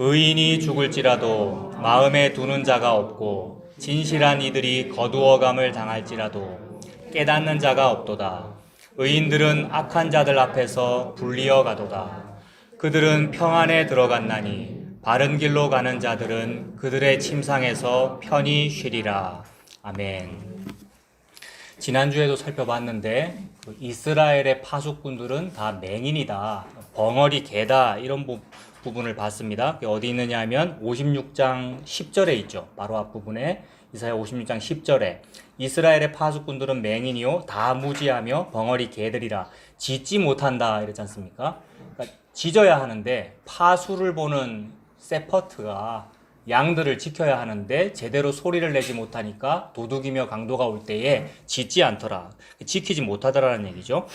의인이 죽을지라도 마음에 두는 자가 없고 진실한 이들이 거두어감을 당할지라도 깨닫는 자가 없도다. 의인들은 악한 자들 앞에서 불리어 가도다. 그들은 평안에 들어갔나니 바른 길로 가는 자들은 그들의 침상에서 편히 쉬리라. 아멘. 지난주에도 살펴봤는데 이스라엘의 파수꾼들은 다 맹인이다, 벙어리 개다, 이런 부분을 봤습니다. 어디 있느냐 하면 56장 10절에 있죠. 바로 앞부분에 이사야 56장 10절에 이스라엘의 파수꾼들은 맹인이요 다 무지하며 벙어리 개들이라 짖지 못한다 이랬지 않습니까? 그러니까 짖어야 하는데 파수를 보는 세퍼트가 양들을 지켜야 하는데 제대로 소리를 내지 못하니까 도둑이며 강도가 올 때에 짖지 않더라, 지키지 못하더라는 얘기죠.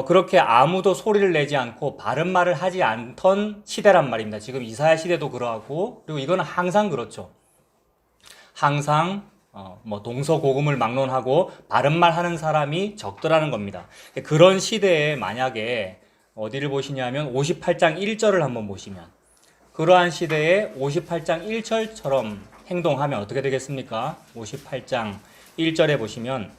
그렇게 아무도 소리를 내지 않고 바른 말을 하지 않던 시대란 말입니다. 지금 이사야 시대도 그러하고, 그리고 이거는 항상 그렇죠. 항상 동서고금을 막론하고 바른 말 하는 사람이 적더라는 겁니다. 그런 시대에 만약에 어디를 보시냐면 58장 1절을 한번 보시면, 그러한 시대에 58장 1절처럼 행동하면 어떻게 되겠습니까? 58장 1절에 보시면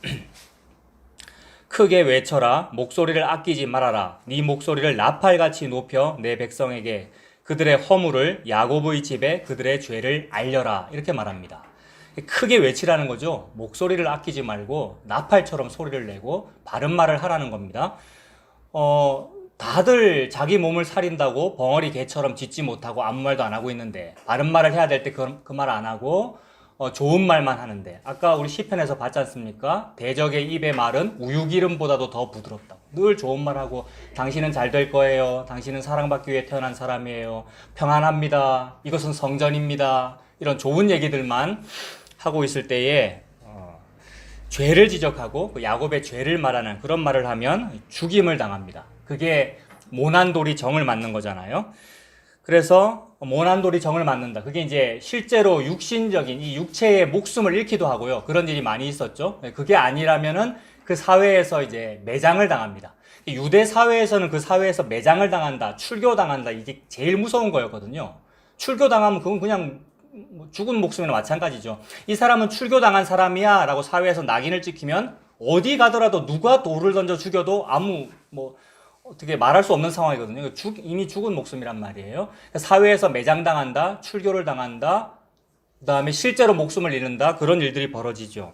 크게 외쳐라, 목소리를 아끼지 말아라, 네 목소리를 나팔같이 높여 내 백성에게 그들의 허물을, 야곱의 집에 그들의 죄를 알려라, 이렇게 말합니다. 크게 외치라는 거죠. 목소리를 아끼지 말고 나팔처럼 소리를 내고 바른 말을 하라는 겁니다. 다들 자기 몸을 살인다고 벙어리 개처럼 짖지 못하고 아무 말도 안 하고 있는데, 바른 말을 해야 될 때 그 말 안 하고 좋은 말만 하는데, 아까 우리 시편에서 봤지 않습니까? 대적의 입의 말은 우유기름보다도 더 부드럽다고. 늘 좋은 말하고 당신은 잘 될 거예요, 당신은 사랑받기 위해 태어난 사람이에요, 평안합니다, 이것은 성전입니다, 이런 좋은 얘기들만 하고 있을 때에 죄를 지적하고 그 야곱의 죄를 말하는 그런 말을 하면 죽임을 당합니다. 그게 모난돌이 정을 맞는 거잖아요. 그래서 모난돌이 정을 맞는다, 그게 이제 실제로 육신적인 이 육체의 목숨을 잃기도 하고요. 그런 일이 많이 있었죠. 그게 아니라면은 그 사회에서 이제 매장을 당합니다. 유대 사회에서는 그 사회에서 매장을 당한다, 출교당한다, 이게 제일 무서운 거였거든요. 출교당하면 그건 그냥 죽은 목숨이나 마찬가지죠. 이 사람은 출교당한 사람이야 라고 사회에서 낙인을 찍히면 어디 가더라도 누가 돌을 던져 죽여도 아무 어떻게 말할 수 없는 상황이거든요. 이미 죽은 목숨이란 말이에요. 사회에서 매장당한다, 출교를 당한다, 그 다음에 실제로 목숨을 잃는다, 그런 일들이 벌어지죠.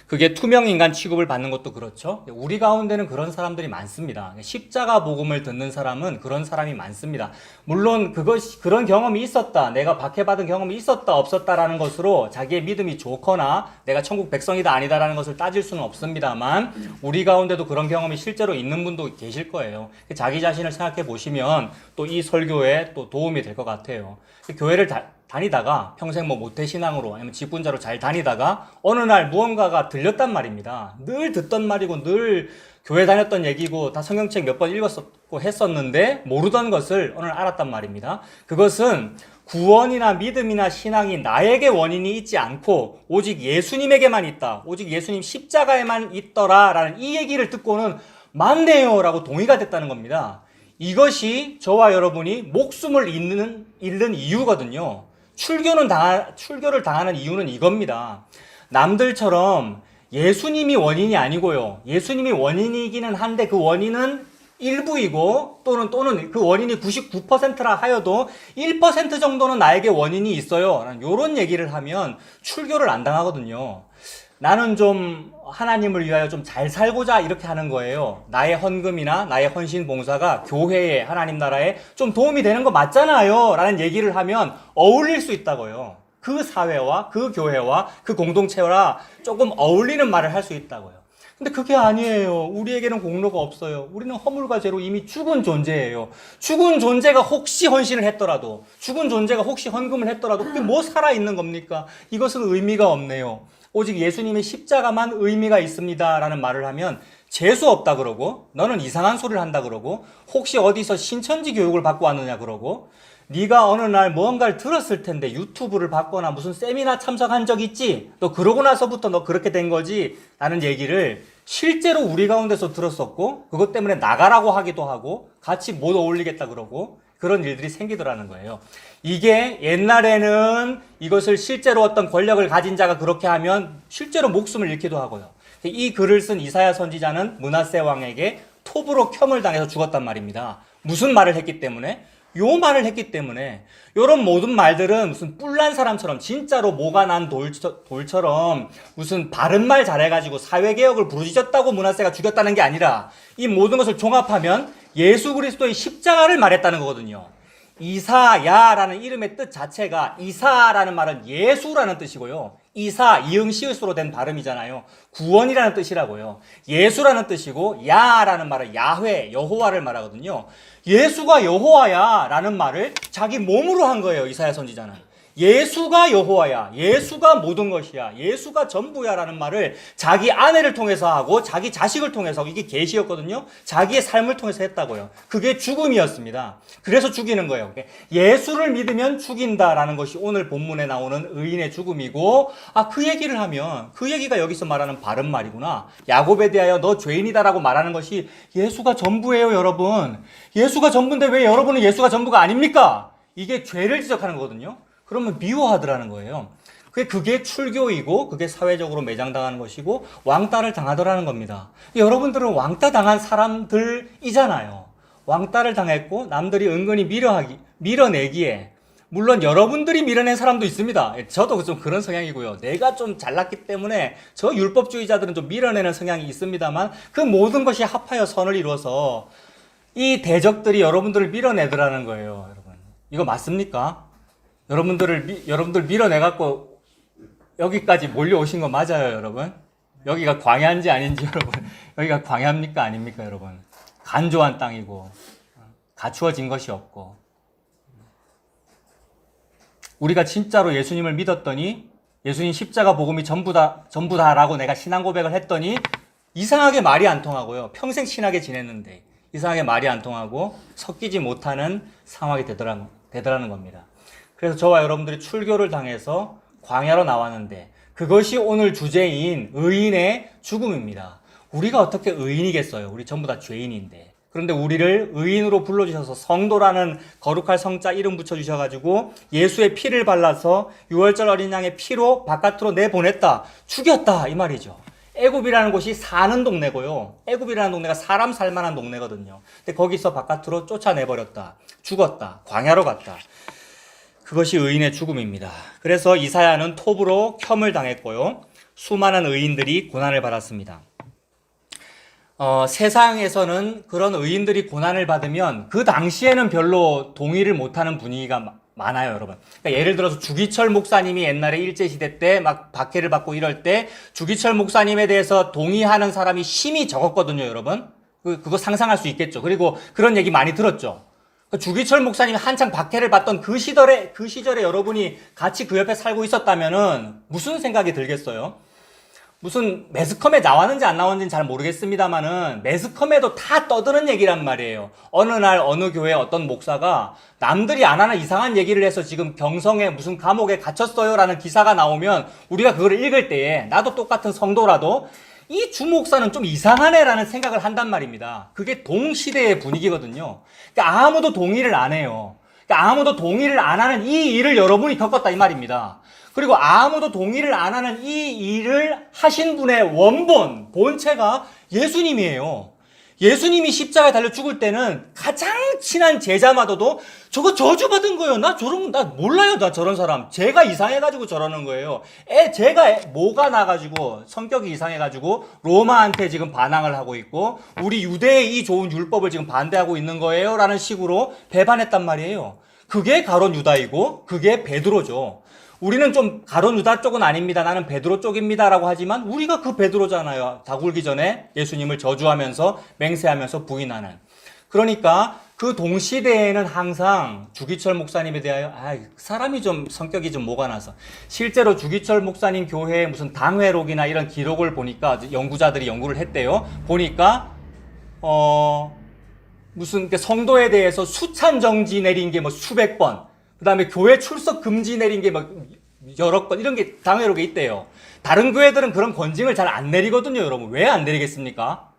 그게 투명인간 취급을 받는 것도 그렇죠. 우리 가운데는 그런 사람들이 많습니다. 십자가 복음을 듣는 사람은 그런 사람이 많습니다. 물론 그런 경험이 있었다, 내가 박해받은 경험이 있었다 없었다라는 것으로 자기의 믿음이 좋거나 내가 천국 백성이다 아니다라는 것을 따질 수는 없습니다만, 우리 가운데도 그런 경험이 실제로 있는 분도 계실 거예요. 자기 자신을 생각해 보시면 또 이 설교에 또 도움이 될 것 같아요. 교회를 다니다가 평생 모태신앙으로 아니면 직분자로 잘 다니다가 어느 날 무언가가 들렸단 말입니다. 늘 듣던 말이고 늘 교회 다녔던 얘기고 다 성경책 몇 번 읽었었고 했었는데 모르던 것을 오늘 알았단 말입니다. 그것은 구원이나 믿음이나 신앙이 나에게 원인이 있지 않고 오직 예수님에게만 있다, 오직 예수님 십자가에만 있더라 라는 이 얘기를 듣고는 맞네요 라고 동의가 됐다는 겁니다. 이것이 저와 여러분이 목숨을 잃는 이유거든요. 출교를 당하는 이유는 이겁니다. 남들처럼 예수님이 원인이 아니고요, 예수님이 원인이기는 한데 그 원인은 일부이고 또는 그 원인이 99%라 하여도 1% 정도는 나에게 원인이 있어요, 이런 얘기를 하면 출교를 안 당하거든요. 나는 좀 하나님을 위하여 좀 잘 살고자 이렇게 하는 거예요. 나의 헌금이나 나의 헌신 봉사가 교회에, 하나님 나라에 좀 도움이 되는 거 맞잖아요 라는 얘기를 하면 어울릴 수 있다고요. 그 사회와 그 교회와 그 공동체와 조금 어울리는 말을 할 수 있다고요. 근데 그게 아니에요. 우리에게는 공로가 없어요. 우리는 허물과 죄로 이미 죽은 존재예요. 죽은 존재가 혹시 헌신을 했더라도, 죽은 존재가 혹시 헌금을 했더라도 그게 뭐 살아있는 겁니까? 이것은 의미가 없네요. 오직 예수님의 십자가만 의미가 있습니다 라는 말을 하면 재수 없다 그러고, 너는 이상한 소리를 한다 그러고, 혹시 어디서 신천지 교육을 받고 왔느냐 그러고, 네가 어느 날 무언가를 들었을 텐데 유튜브를 봤거나 무슨 세미나 참석한 적 있지? 너 그러고 나서부터 너 그렇게 된 거지? 라는 얘기를 실제로 우리 가운데서 들었었고, 그것 때문에 나가라고 하기도 하고 같이 못 어울리겠다 그러고 그런 일들이 생기더라는 거예요. 이게 옛날에는 이것을 실제로 어떤 권력을 가진 자가 그렇게 하면 실제로 목숨을 잃기도 하고요. 이 글을 쓴 이사야 선지자는 므낫세 왕에게 톱으로 켬을 당해서 죽었단 말입니다. 무슨 말을 했기 때문에? 요 말을 했기 때문에. 요런 모든 말들은 무슨 뿔난 사람처럼 진짜로 모가 난 돌처럼 무슨 바른 말 잘해가지고 사회개혁을 부르짖었다고 므낫세가 죽였다는 게 아니라 이 모든 것을 종합하면 예수 그리스도의 십자가를 말했다는 거거든요. 이사야라는 이름의 뜻 자체가 이사라는 말은 예수라는 뜻이고요. 이사, 이응, 시읒으로 된 발음이잖아요. 구원이라는 뜻이라고요. 예수라는 뜻이고 야라는 말은 야훼, 여호와를 말하거든요. 예수가 여호와야 라는 말을 자기 몸으로 한 거예요. 이사야 선지자는. 예수가 여호와야, 예수가 모든 것이야, 예수가 전부야 라는 말을 자기 아내를 통해서 하고 자기 자식을 통해서, 이게 계시였거든요. 자기의 삶을 통해서 했다고요. 그게 죽음이었습니다. 그래서 죽이는 거예요. 예수를 믿으면 죽인다라는 것이 오늘 본문에 나오는 의인의 죽음이고, 그 얘기를 하면 그 얘기가 여기서 말하는 바른 말이구나. 야곱에 대하여 너 죄인이다라고 말하는 것이 예수가 전부예요, 여러분. 예수가 전부인데 왜 여러분은 예수가 전부가 아닙니까? 이게 죄를 지적하는 거거든요. 그러면 미워하더라는 거예요. 그게 출교이고 그게 사회적으로 매장당하는 것이고 왕따를 당하더라는 겁니다. 여러분들은 왕따 당한 사람들이잖아요. 왕따를 당했고 남들이 은근히 밀어내기에, 물론 여러분들이 밀어낸 사람도 있습니다. 저도 좀 그런 성향이고요. 내가 좀 잘났기 때문에 저 율법주의자들은 좀 밀어내는 성향이 있습니다만 그 모든 것이 합하여 선을 이루어서 이 대적들이 여러분들을 밀어내더라는 거예요. 여러분, 이거 맞습니까? 여러분들 밀어내갖고 여기까지 몰려오신 거 맞아요, 여러분? 여기가 광야인지 아닌지, 여러분. 여기가 광야입니까? 아닙니까, 여러분? 간조한 땅이고, 갖추어진 것이 없고. 우리가 진짜로 예수님을 믿었더니, 예수님 십자가 복음이 전부다라고 내가 신앙 고백을 했더니, 이상하게 말이 안 통하고요. 평생 친하게 지냈는데, 이상하게 말이 안 통하고, 섞이지 못하는 상황이 되더라는 겁니다. 그래서 저와 여러분들이 출교를 당해서 광야로 나왔는데 그것이 오늘 주제인 의인의 죽음입니다. 우리가 어떻게 의인이겠어요? 우리 전부 다 죄인인데. 그런데 우리를 의인으로 불러주셔서 성도라는 거룩할 성자 이름 붙여주셔가지고 예수의 피를 발라서 6월절 어린 양의 피로 바깥으로 내보냈다. 죽였다. 이 말이죠. 애굽이라는 곳이 사는 동네고요. 애굽이라는 동네가 사람 살만한 동네거든요. 근데 거기서 바깥으로 쫓아내버렸다. 죽었다. 광야로 갔다. 그것이 의인의 죽음입니다. 그래서 이사야는 톱으로 켬을 당했고요. 수많은 의인들이 고난을 받았습니다. 세상에서는 그런 의인들이 고난을 받으면 그 당시에는 별로 동의를 못하는 분위기가 많아요, 여러분. 그러니까 예를 들어서 주기철 목사님이 옛날에 일제시대 때 막 박해를 받고 이럴 때 주기철 목사님에 대해서 동의하는 사람이 심히 적었거든요, 여러분. 그거 상상할 수 있겠죠. 그리고 그런 얘기 많이 들었죠. 주기철 목사님이 한창 박해를 받던 그 시절에 여러분이 같이 그 옆에 살고 있었다면은 무슨 생각이 들겠어요? 무슨 매스컴에 나왔는지 안 나왔는지는 잘 모르겠습니다만은 매스컴에도 다 떠드는 얘기란 말이에요. 어느 날 어느 교회 어떤 목사가 남들이 안 하는 이상한 얘기를 해서 지금 경성에 무슨 감옥에 갇혔어요 라는 기사가 나오면 우리가 그걸 읽을 때에 나도 똑같은 성도라도 이 주목사는 좀 이상하네 라는 생각을 한단 말입니다. 그게 동시대의 분위기거든요. 그러니까 아무도 동의를 안 해요. 그러니까 아무도 동의를 안 하는 이 일을 여러분이 겪었다 이 말입니다. 그리고 아무도 동의를 안 하는 이 일을 하신 분의 본체가 예수님이에요. 예수님이 십자가에 달려 죽을 때는 가장 친한 제자마저도 저거 저주받은 거예요. 나 몰라요. 나 저런 사람. 제가 이상해가지고 저러는 거예요. 제가 뭐가 나가지고 성격이 이상해가지고 로마한테 지금 반항을 하고 있고 우리 유대의 이 좋은 율법을 지금 반대하고 있는 거예요. 라는 식으로 배반했단 말이에요. 그게 가룟 유다이고 그게 베드로죠. 우리는 좀 가룟 유다 쪽은 아닙니다. 나는 베드로 쪽입니다. 라고 하지만 우리가 그 베드로잖아요. 다 굴기 전에 예수님을 저주하면서 맹세하면서 부인하는. 그러니까 그 동시대에는 항상 주기철 목사님에 대하여 사람이 좀 성격이 좀 뭐가 나서 실제로 주기철 목사님 교회의 무슨 당회록이나 이런 기록을 보니까 연구자들이 연구를 했대요. 보니까 무슨 성도에 대해서 수찬 정지 내린 게 뭐 수백 번, 그 다음에 교회 출석 금지 내린 게 막 여러 건 이런 게 당회록에 있대요. 다른 교회들은 그런 권징을 잘 안 내리거든요, 여러분. 왜 안 내리겠습니까?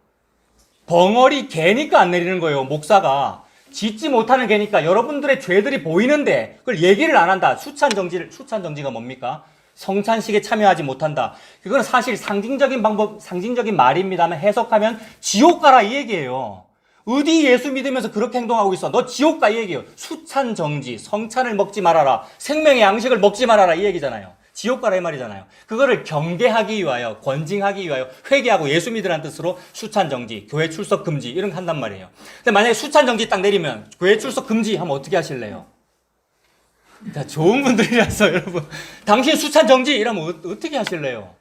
벙어리 개니까 안 내리는 거예요, 목사가. 짓지 못하는 개니까 여러분들의 죄들이 보이는데 그걸 얘기를 안 한다. 수찬정지가 뭡니까? 성찬식에 참여하지 못한다. 그건 사실 상징적인 방법, 상징적인 말입니다만 해석하면 지옥 가라 이 얘기예요. 어디 예수 믿으면서 그렇게 행동하고 있어? 너 지옥 가 이 얘기예요. 수찬정지, 성찬을 먹지 말아라. 생명의 양식을 먹지 말아라 이 얘기잖아요. 지옥 가라 이 말이잖아요. 그거를 경계하기 위하여, 권징하기 위하여 회개하고 예수 믿으라는 뜻으로 수찬정지, 교회 출석 금지 이런 거 한단 말이에요. 근데 만약에 수찬정지 딱 내리면 교회 출석 금지 하면 어떻게 하실래요? 자, 좋은 분들이라서 여러분 당신 수찬정지 이러면 어떻게 하실래요?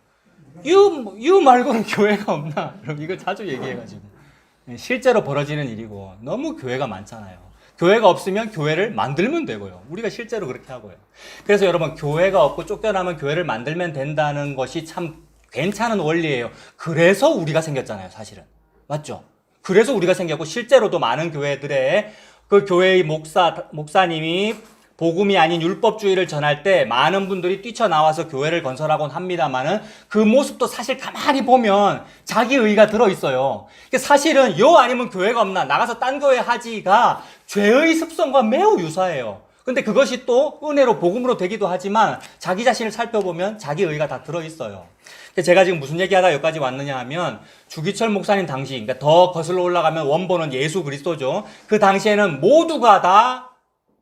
유 말고는 교회가 없나? 여러분 이거 자주 얘기해가지고 실제로 벌어지는 일이고 너무 교회가 많잖아요. 교회가 없으면 교회를 만들면 되고요. 우리가 실제로 그렇게 하고요. 그래서 여러분 교회가 없고 쫓겨나면 교회를 만들면 된다는 것이 참 괜찮은 원리예요. 그래서 우리가 생겼잖아요, 사실은. 맞죠? 그래서 우리가 생겼고 실제로도 많은 교회들의 그 교회의 목사님이 복음이 아닌 율법주의를 전할 때 많은 분들이 뛰쳐나와서 교회를 건설하곤 합니다만은 그 모습도 사실 가만히 보면 자기 의가 들어있어요. 사실은 요 아니면 교회가 없나 나가서 딴 교회 하지가 죄의 습성과 매우 유사해요. 근데 그것이 또 은혜로 복음으로 되기도 하지만 자기 자신을 살펴보면 자기 의가 다 들어있어요. 제가 지금 무슨 얘기하다 여기까지 왔느냐 하면 주기철 목사님 당시, 그러니까 더 거슬러 올라가면 원본은 예수 그리스도죠. 그 당시에는 모두가 다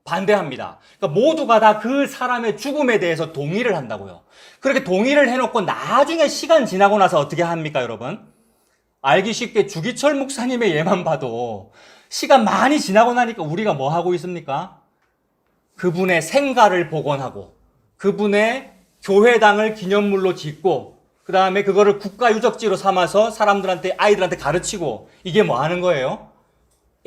반대합니다. 그러니까 모두가 다 그 사람의 죽음에 대해서 동의를 한다고요. 그렇게 동의를 해놓고 나중에 시간 지나고 나서 어떻게 합니까, 여러분? 알기 쉽게 주기철 목사님의 예만 봐도 시간 많이 지나고 나니까 우리가 뭐 하고 있습니까? 그분의 생가를 복원하고 그분의 교회당을 기념물로 짓고 그 다음에 그거를 국가유적지로 삼아서 사람들한테 아이들한테 가르치고 이게 뭐 하는 거예요?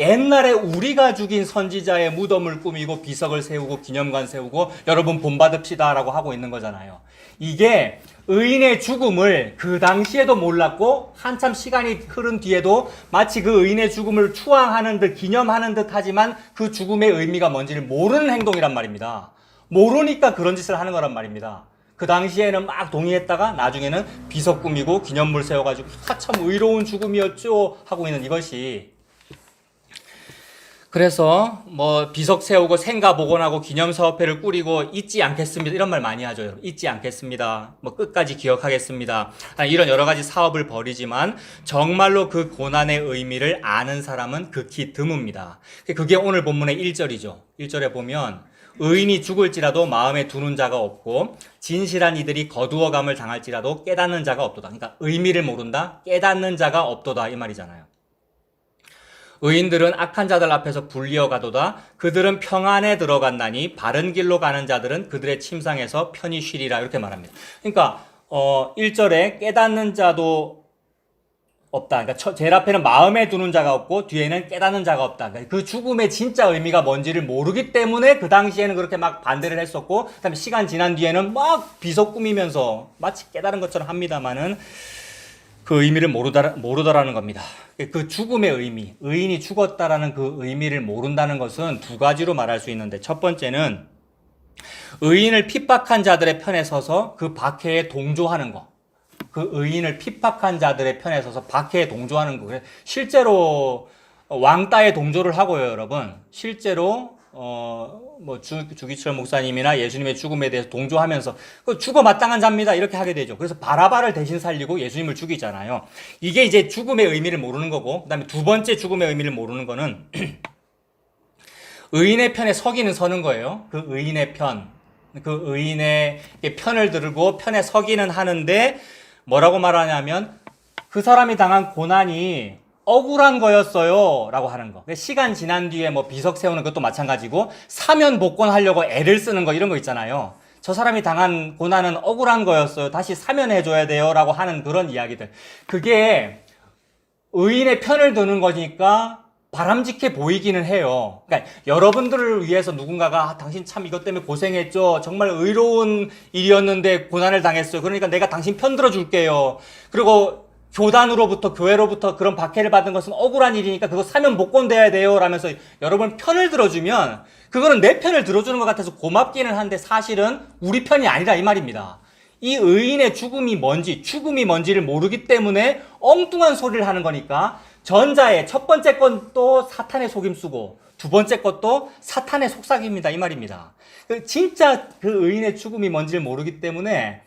옛날에 우리가 죽인 선지자의 무덤을 꾸미고 비석을 세우고 기념관 세우고 여러분 본받읍시다 라고 하고 있는 거잖아요. 이게 의인의 죽음을 그 당시에도 몰랐고 한참 시간이 흐른 뒤에도 마치 그 의인의 죽음을 추앙하는 듯 기념하는 듯 하지만 그 죽음의 의미가 뭔지를 모르는 행동이란 말입니다. 모르니까 그런 짓을 하는 거란 말입니다. 그 당시에는 막 동의했다가 나중에는 비석 꾸미고 기념물 세워가지고 참 의로운 죽음이었죠 하고 있는 이것이, 그래서 뭐 비석 세우고 생가 복원하고 기념사업회를 꾸리고 잊지 않겠습니다 이런 말 많이 하죠. 여러분 잊지 않겠습니다, 뭐 끝까지 기억하겠습니다, 이런 여러 가지 사업을 벌이지만 정말로 그 고난의 의미를 아는 사람은 극히 드뭅니다. 그게 오늘 본문의 1절이죠 1절에 보면 의인이 죽을지라도 마음에 두는 자가 없고 진실한 이들이 거두어감을 당할지라도 깨닫는 자가 없도다. 그러니까 의미를 모른다, 깨닫는 자가 없도다 이 말이잖아요. 의인들은 악한 자들 앞에서 불리어 가도다. 그들은 평안에 들어간다니 바른 길로 가는 자들은 그들의 침상에서 편히 쉬리라 이렇게 말합니다. 그러니까 1절에 깨닫는 자도 없다. 그러니까 제일 앞에는 마음에 두는 자가 없고 뒤에는 깨닫는 자가 없다. 그러니까 그 죽음의 진짜 의미가 뭔지를 모르기 때문에 그 당시에는 그렇게 막 반대를 했었고 그다음에 시간 지난 뒤에는 막 비석 꾸미면서 마치 깨달은 것처럼 합니다만은 그 의미를 모르더라는 겁니다. 그 죽음의 의미, 의인이 죽었다라는 그 의미를 모른다는 것은 두 가지로 말할 수 있는데, 첫 번째는 의인을 핍박한 자들의 편에 서서 그 박해에 동조하는 거. 그 의인을 핍박한 자들의 편에 서서 박해에 동조하는 거. 실제로 왕따에 동조를 하고요, 여러분. 실제로 뭐 주기철 목사님이나 예수님의 죽음에 대해서 동조하면서 죽어 마땅한 자입니다 이렇게 하게 되죠. 그래서 바라바를 대신 살리고 예수님을 죽이잖아요. 이게 이제 죽음의 의미를 모르는 거고, 그다음에 두 번째 죽음의 의미를 모르는 거는 의인의 편에 서기는 서는 거예요. 그 의인의 편, 그 의인의 편을 들고 편에 서기는 하는데 뭐라고 말하냐면 그 사람이 당한 고난이 억울한 거였어요 라고 하는 거. 시간 지난 뒤에 뭐 비석 세우는 것도 마찬가지고 사면 복권하려고 애를 쓰는 거 이런 거 있잖아요. 저 사람이 당한 고난은 억울한 거였어요, 다시 사면해줘야 돼요 라고 하는 그런 이야기들. 그게 의인의 편을 드는 거니까 바람직해 보이기는 해요. 그러니까 여러분들을 위해서 누군가가 당신 참 이것 때문에 고생했죠, 정말 의로운 일이었는데 고난을 당했어요, 그러니까 내가 당신 편 들어줄게요. 그리고 교단으로부터 교회로부터 그런 박해를 받은 것은 억울한 일이니까 그거 사면 복권돼야 돼요 라면서 여러분 편을 들어주면 그거는 내 편을 들어주는 것 같아서 고맙기는 한데 사실은 우리 편이 아니라 이 말입니다. 이 의인의 죽음이 뭔지를 모르기 때문에 엉뚱한 소리를 하는 거니까 전자의 첫 번째 건 또 사탄의 속임수고 두 번째 것도 사탄의 속삭임입니다. 이 말입니다. 진짜 그 의인의 죽음이 뭔지를 모르기 때문에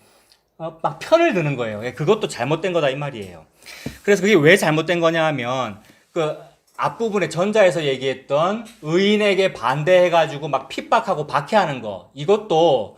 막 편을 드는 거예요. 그것도 잘못된 거다 이 말이에요. 그래서 그게 왜 잘못된 거냐 하면 그 앞부분에 전자에서 얘기했던 의인에게 반대해가지고 막 핍박하고 박해하는 거, 이것도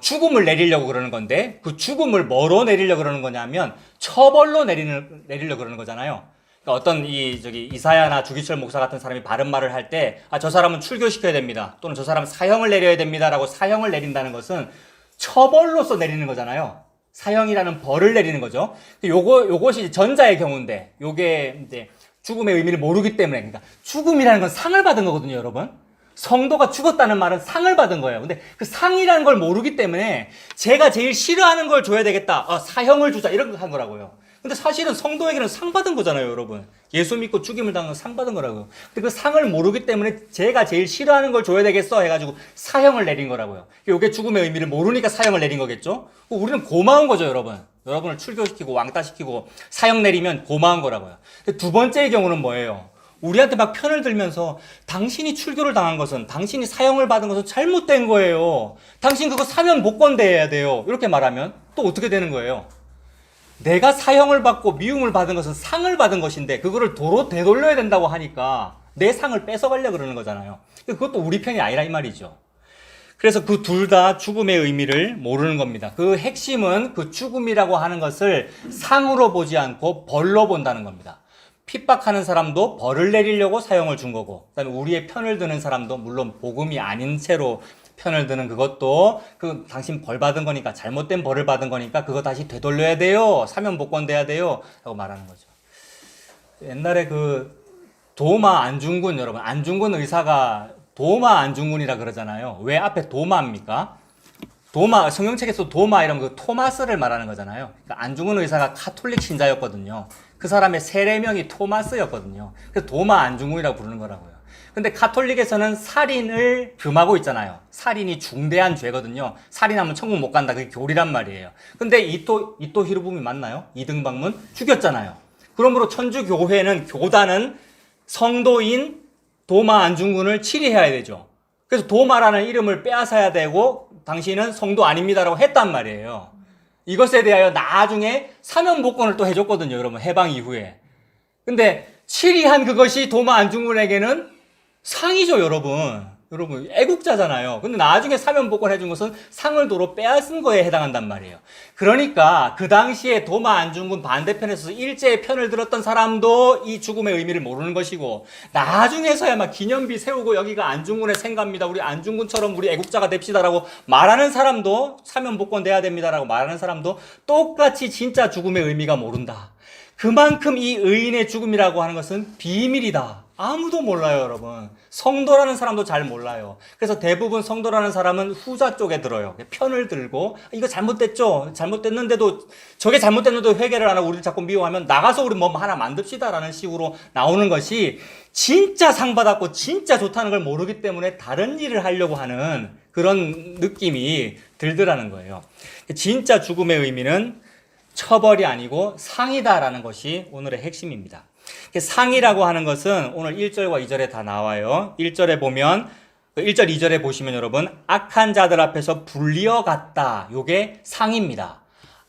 죽음을 내리려고 그러는 건데, 그 죽음을 뭐로 내리려고 그러는 거냐면 처벌로 내리려고 그러는 거잖아요. 그러니까 어떤 이사야나 주기철 목사 같은 사람이 바른 말을 할 때, 저 사람은 출교시켜야 됩니다, 또는 저 사람은 사형을 내려야 됩니다라고 사형을 내린다는 것은 처벌로서 내리는 거잖아요. 사형이라는 벌을 내리는 거죠. 요것이 전자의 경우인데, 요게 이제 죽음의 의미를 모르기 때문에, 그러니까 죽음이라는 건 상을 받은 거거든요, 여러분. 성도가 죽었다는 말은 상을 받은 거예요. 근데 그 상이라는 걸 모르기 때문에 제가 제일 싫어하는 걸 줘야 되겠다. 사형을 주자. 이런 거 한 거라고요. 근데 사실은 성도에게는 상 받은 거잖아요, 여러분. 예수 믿고 죽임을 당한 상 받은 거라고요. 근데 그 상을 모르기 때문에 제가 제일 싫어하는 걸 줘야 되겠어 해가지고 사형을 내린 거라고요. 이게 죽음의 의미를 모르니까 사형을 내린 거겠죠? 우리는 고마운 거죠, 여러분. 여러분을 출교시키고 왕따시키고 사형 내리면 고마운 거라고요. 근데 두 번째의 경우는 뭐예요? 우리한테 막 편을 들면서 당신이 출교를 당한 것은, 당신이 사형을 받은 것은 잘못된 거예요. 당신 그거 사면 복권돼야 돼요. 이렇게 말하면 또 어떻게 되는 거예요? 내가 사형을 받고 미움을 받은 것은 상을 받은 것인데 그거를 도로 되돌려야 된다고 하니까 내 상을 뺏어가려고 그러는 거잖아요. 그것도 우리 편이 아니라 이 말이죠. 그래서 그 둘 다 죽음의 의미를 모르는 겁니다. 그 핵심은 그 죽음이라고 하는 것을 상으로 보지 않고 벌로 본다는 겁니다. 핍박하는 사람도 벌을 내리려고 사형을 준 거고, 그다음에 우리의 편을 드는 사람도 물론 복음이 아닌 채로 편을 드는 그것도 당신 벌 받은 거니까, 잘못된 벌을 받은 거니까 그거 다시 되돌려야 돼요. 사면 복권 돼야 돼요. 라고 말하는 거죠. 옛날에 도마 안중근, 여러분, 안중근 의사가 도마 안중근이라 그러잖아요. 왜 앞에 도마입니까? 도마, 성경책에서 도마 이러면 토마스를 말하는 거잖아요. 그러니까 안중근 의사가 카톨릭 신자였거든요. 그 사람의 세례명이 토마스였거든요. 그래서 도마 안중근이라고 부르는 거라고요. 근데 카톨릭에서는 살인을 금하고 있잖아요. 살인이 중대한 죄거든요. 살인하면 천국 못 간다. 그게 교리란 말이에요. 근데 이토 히로부미 맞나요? 이등박문 죽였잖아요. 그러므로 천주교회는, 교단은 성도인 도마 안중근을 치리해야 되죠. 그래서 도마라는 이름을 빼앗아야 되고 당신은 성도 아닙니다라고 했단 말이에요. 이것에 대하여 나중에 사면복권을 또 해줬거든요, 여러분. 해방 이후에. 근데 치리한 그것이 도마 안중근에게는 상이죠, 여러분. 여러분, 애국자잖아요. 근데 나중에 사면복권 해준 것은 상을 도로 빼앗은 거에 해당한단 말이에요. 그러니까 그 당시에 도마 안중근 반대편에서 일제의 편을 들었던 사람도 이 죽음의 의미를 모르는 것이고, 나중에서야 막 기념비 세우고 여기가 안중근의 생가입니다, 우리 안중근처럼 우리 애국자가 됩시다라고 말하는 사람도, 사면복권 돼야 됩니다라고 말하는 사람도 똑같이 진짜 죽음의 의미가 모른다. 그만큼 이 의인의 죽음이라고 하는 것은 비밀이다. 아무도 몰라요, 여러분. 성도라는 사람도 잘 몰라요. 그래서 대부분 성도라는 사람은 후자 쪽에 들어요. 편을 들고, 이거 잘못됐죠? 잘못됐는데도, 저게 잘못됐는데도 회개를 안 하고 우리를 자꾸 미워하면 나가서 우리 뭐 하나 만듭시다라는 식으로 나오는 것이, 진짜 상 받았고 진짜 좋다는 걸 모르기 때문에 다른 일을 하려고 하는 그런 느낌이 들더라는 거예요. 진짜 죽음의 의미는 처벌이 아니고 상이다라는 것이 오늘의 핵심입니다. 상이라고 하는 것은 오늘 1절과 2절에 다 나와요. 1절에 보면, 1절, 2절에 보시면 여러분, 악한 자들 앞에서 불리어 갔다. 요게 상입니다.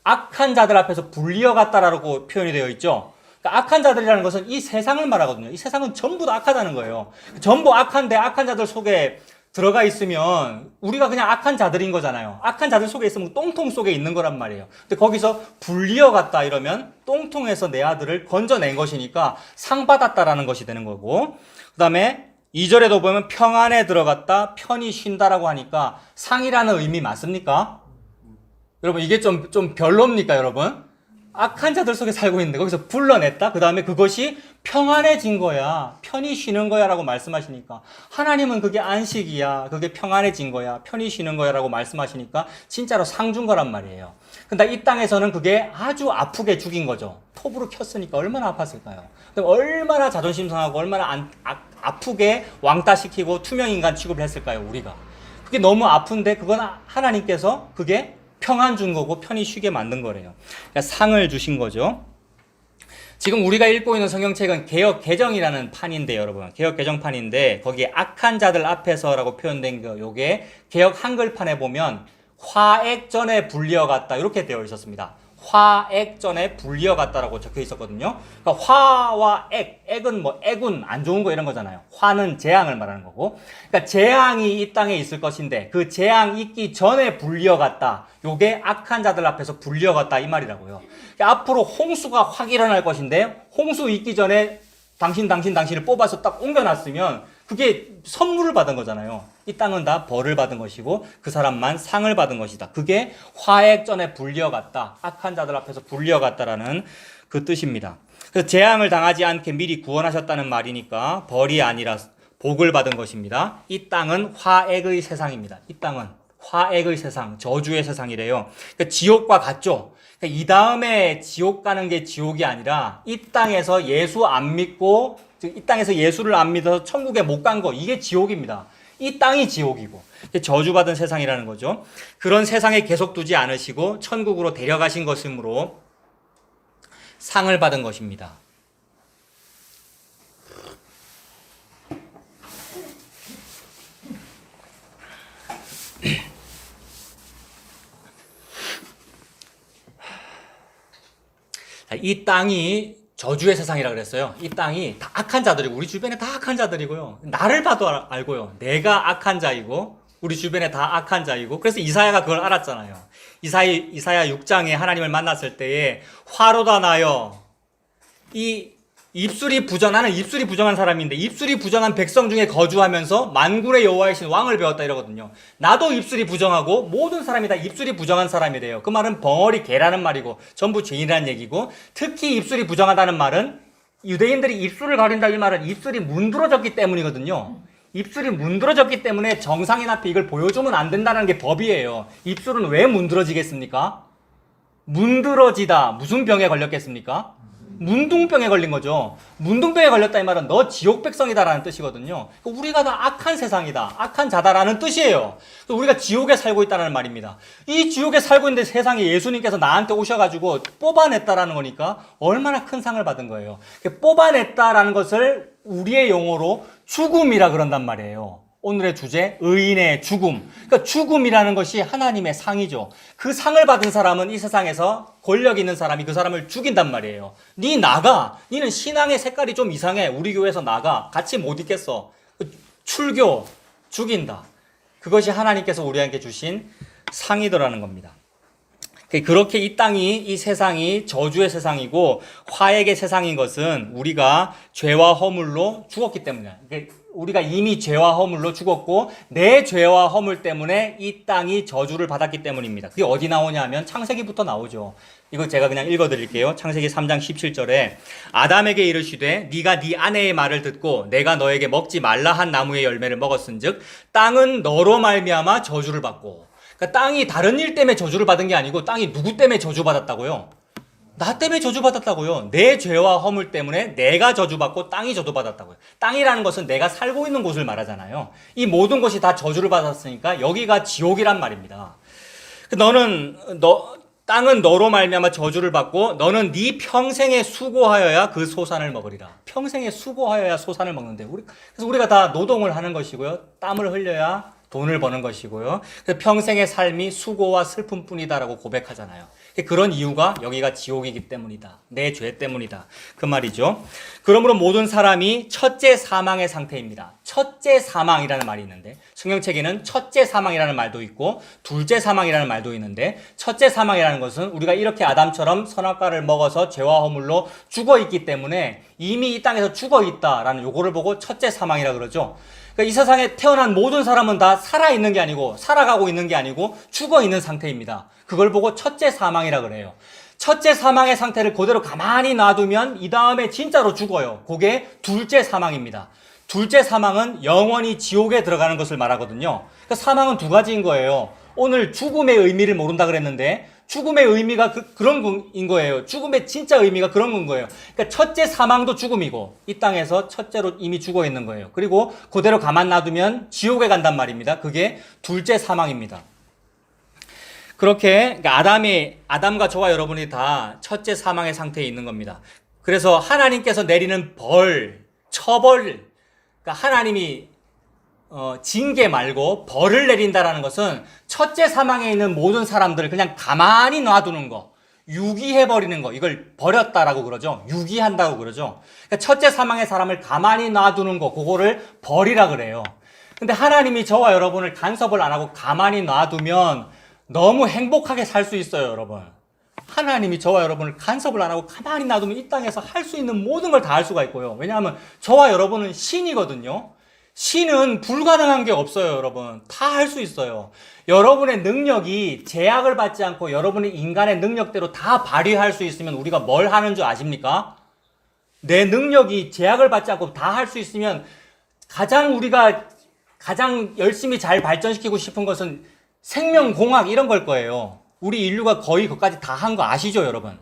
악한 자들 앞에서 불리어 갔다라고 표현이 되어 있죠. 그러니까 악한 자들이라는 것은 이 세상을 말하거든요. 이 세상은 전부 다 악하다는 거예요. 전부 악한데 악한 자들 속에 들어가 있으면 우리가 그냥 악한 자들인 거잖아요. 악한 자들 속에 있으면 똥통 속에 있는 거란 말이에요. 근데 거기서 불리어 갔다 이러면 똥통에서 내 아들을 건져낸 것이니까 상 받았다라는 것이 되는 거고, 그 다음에 2절에도 보면 평안에 들어갔다, 편히 쉰다라고 하니까 상이라는 의미 맞습니까? 여러분, 이게 좀 별로입니까, 여러분? 악한 자들 속에 살고 있는데 거기서 불러냈다? 그 다음에 그것이 평안해진 거야, 편히 쉬는 거야 라고 말씀하시니까, 하나님은 그게 안식이야, 그게 평안해진 거야, 편히 쉬는 거야 라고 말씀하시니까 진짜로 상 준 거란 말이에요. 근데 이 땅에서는 그게 아주 아프게 죽인 거죠. 톱으로 켰으니까 얼마나 아팠을까요? 얼마나 자존심 상하고 얼마나 아프게 왕따시키고 투명인간 취급을 했을까요, 우리가? 그게 너무 아픈데 그건 하나님께서 그게 평안 준 거고 편히 쉬게 만든 거래요. 그러니까 상을 주신 거죠. 지금 우리가 읽고 있는 성경책은 개역 개정이라는 판인데 여러분 개역 개정판인데 거기에 악한 자들 앞에서라고 표현된 거 요게 개역 한글판에 보면 화액전에 불리어갔다 이렇게 되어 있었습니다. 화액전에 불리어갔다라고 적혀 있었거든요. 그러니까 화와 액은 뭐 액운 안 좋은 거 이런 거잖아요. 화는 재앙을 말하는 거고. 그러니까 재앙이 이 땅에 있을 것인데 그 재앙 있기 전에 불리어갔다. 요게 악한 자들 앞에서 불리어갔다 이 말이라고요. 그러니까 앞으로 홍수가 확 일어날 것인데 홍수 있기 전에 당신을 뽑아서 딱 옮겨놨으면 그게 선물을 받은 거잖아요. 이 땅은 다 벌을 받은 것이고 그 사람만 상을 받은 것이다. 그게 화액전에 불려갔다. 악한 자들 앞에서 불려갔다라는 그 뜻입니다. 그래서 재앙을 당하지 않게 미리 구원하셨다는 말이니까 벌이 아니라 복을 받은 것입니다. 이 땅은 화액의 세상입니다. 이 땅은 화액의 세상, 저주의 세상이래요. 그러니까 지옥과 같죠. 그러니까 이 다음에 지옥 가는 게 지옥이 아니라 이 땅에서 예수 안 믿고 이 땅에서 예수를 안 믿어서 천국에 못 간 거 이게 지옥입니다. 이 땅이 지옥이고 저주받은 세상이라는 거죠. 그런 세상에 계속 두지 않으시고 천국으로 데려가신 것이므로 상을 받은 것입니다. 이 땅이 저주의 세상이라 그랬어요. 이 땅이 다 악한 자들이고 우리 주변에 다 악한 자들이고요. 나를 봐도 알고요. 내가 악한 자이고 우리 주변에 다 악한 자이고 그래서 이사야가 그걸 알았잖아요. 이사야 6장에 하나님을 만났을 때에 화로다 나여 나는 입술이 부정한 사람인데 입술이 부정한 백성 중에 거주하면서 만군의 여호와이신 왕을 배웠다 이러거든요. 나도 입술이 부정하고 모든 사람이 다 입술이 부정한 사람이래요. 그 말은 벙어리 개라는 말이고 전부 죄인이라는 얘기고 특히 입술이 부정하다는 말은 유대인들이 입술을 가린다 이 말은 입술이 문드러졌기 때문이거든요. 입술이 문드러졌기 때문에 정상인 앞에 이걸 보여주면 안 된다는 게 법이에요. 입술은 왜 문드러지겠습니까? 문드러지다 무슨 병에 걸렸겠습니까? 문둥병에 걸린 거죠. 문둥병에 걸렸다 이 말은 너 지옥 백성이다라는 뜻이거든요. 우리가 다 악한 세상이다. 악한 자다라는 뜻이에요. 우리가 지옥에 살고 있다는 말입니다. 이 지옥에 살고 있는데 세상에 예수님께서 나한테 오셔가지고 뽑아냈다라는 거니까 얼마나 큰 상을 받은 거예요. 뽑아냈다라는 것을 우리의 용어로 죽음이라 그런단 말이에요. 오늘의 주제, 의인의 죽음. 그러니까 죽음이라는 것이 하나님의 상이죠. 그 상을 받은 사람은 이 세상에서 권력 있는 사람이 그 사람을 죽인단 말이에요. 니 나가. 니는 신앙의 색깔이 좀 이상해. 우리 교회에서 나가. 같이 못 있겠어. 출교. 죽인다. 그것이 하나님께서 우리에게 주신 상이더라는 겁니다. 그렇게 이 땅이, 이 세상이 저주의 세상이고 화액의 세상인 것은 우리가 죄와 허물로 죽었기 때문이야. 우리가 이미 죄와 허물로 죽었고 내 죄와 허물 때문에 이 땅이 저주를 받았기 때문입니다. 그게 어디 나오냐 하면 창세기부터 나오죠. 이거 제가 그냥 읽어드릴게요. 창세기 3장 17절에 아담에게 이르시되 네가 네 아내의 말을 듣고 내가 너에게 먹지 말라 한 나무의 열매를 먹었은즉 땅은 너로 말미암아 저주를 받고 그러니까 땅이 다른 일 때문에 저주를 받은 게 아니고 땅이 누구 때문에 저주받았다고요? 나 때문에 저주받았다고요. 내 죄와 허물 때문에 내가 저주받고 땅이 저주받았다고요. 땅이라는 것은 내가 살고 있는 곳을 말하잖아요. 이 모든 것이 다 저주를 받았으니까 여기가 지옥이란 말입니다. 땅은 너로 말미암아 저주를 받고 너는 네 평생에 수고하여야 그 소산을 먹으리라. 평생에 수고하여야 소산을 먹는데 그래서 우리가 다 노동을 하는 것이고요. 땀을 흘려야 돈을 버는 것이고요. 그래서 평생의 삶이 수고와 슬픔뿐이다라고 고백하잖아요. 그런 이유가 여기가 지옥이기 때문이다. 내 죄 때문이다. 그 말이죠. 그러므로 모든 사람이 첫째 사망의 상태입니다. 첫째 사망이라는 말이 있는데 성경책에는 첫째 사망이라는 말도 있고 둘째 사망이라는 말도 있는데 첫째 사망이라는 것은 우리가 이렇게 아담처럼 선악과를 먹어서 죄와 허물로 죽어 있기 때문에 이미 이 땅에서 죽어 있다라는 요거를 보고 첫째 사망이라 그러죠. 그러니까 이 세상에 태어난 모든 사람은 다 살아있는 게 아니고 살아가고 있는 게 아니고 죽어 있는 상태입니다. 그걸 보고 첫째 사망이라 그래요. 첫째 사망의 상태를 그대로 가만히 놔두면 이 다음에 진짜로 죽어요. 그게 둘째 사망입니다. 둘째 사망은 영원히 지옥에 들어가는 것을 말하거든요. 그러니까 사망은 두 가지인 거예요. 오늘 죽음의 의미를 모른다 그랬는데 죽음의 의미가 그런 거인 거예요. 죽음의 진짜 의미가 그런 건 거예요. 그러니까 첫째 사망도 죽음이고 이 땅에서 첫째로 이미 죽어 있는 거예요. 그리고 그대로 가만 놔두면 지옥에 간단 말입니다. 그게 둘째 사망입니다. 그렇게 그러니까 아담과 저와 여러분이 다 첫째 사망의 상태에 있는 겁니다. 그래서 하나님께서 내리는 처벌, 그러니까 하나님이 징계 말고 벌을 내린다라는 것은 첫째 사망에 있는 모든 사람들을 그냥 가만히 놔두는 거, 유기해버리는 거, 이걸 버렸다라고 그러죠. 유기한다고 그러죠. 그러니까 첫째 사망의 사람을 가만히 놔두는 거, 그거를 벌이라 그래요. 근데 하나님이 저와 여러분을 간섭을 안 하고 가만히 놔두면 너무 행복하게 살 수 있어요, 여러분. 하나님이 저와 여러분을 간섭을 안 하고 가만히 놔두면 이 땅에서 할 수 있는 모든 걸 다 할 수가 있고요. 왜냐하면 저와 여러분은 신이거든요. 신은 불가능한 게 없어요, 여러분. 다 할 수 있어요. 여러분의 능력이 제약을 받지 않고 여러분의 인간의 능력대로 다 발휘할 수 있으면 우리가 뭘 하는 줄 아십니까? 내 능력이 제약을 받지 않고 다 할 수 있으면 우리가 가장 열심히 잘 발전시키고 싶은 것은 생명공학 이런 걸 거예요. 우리 인류가 거의 그것까지 다 한 거 아시죠, 여러분?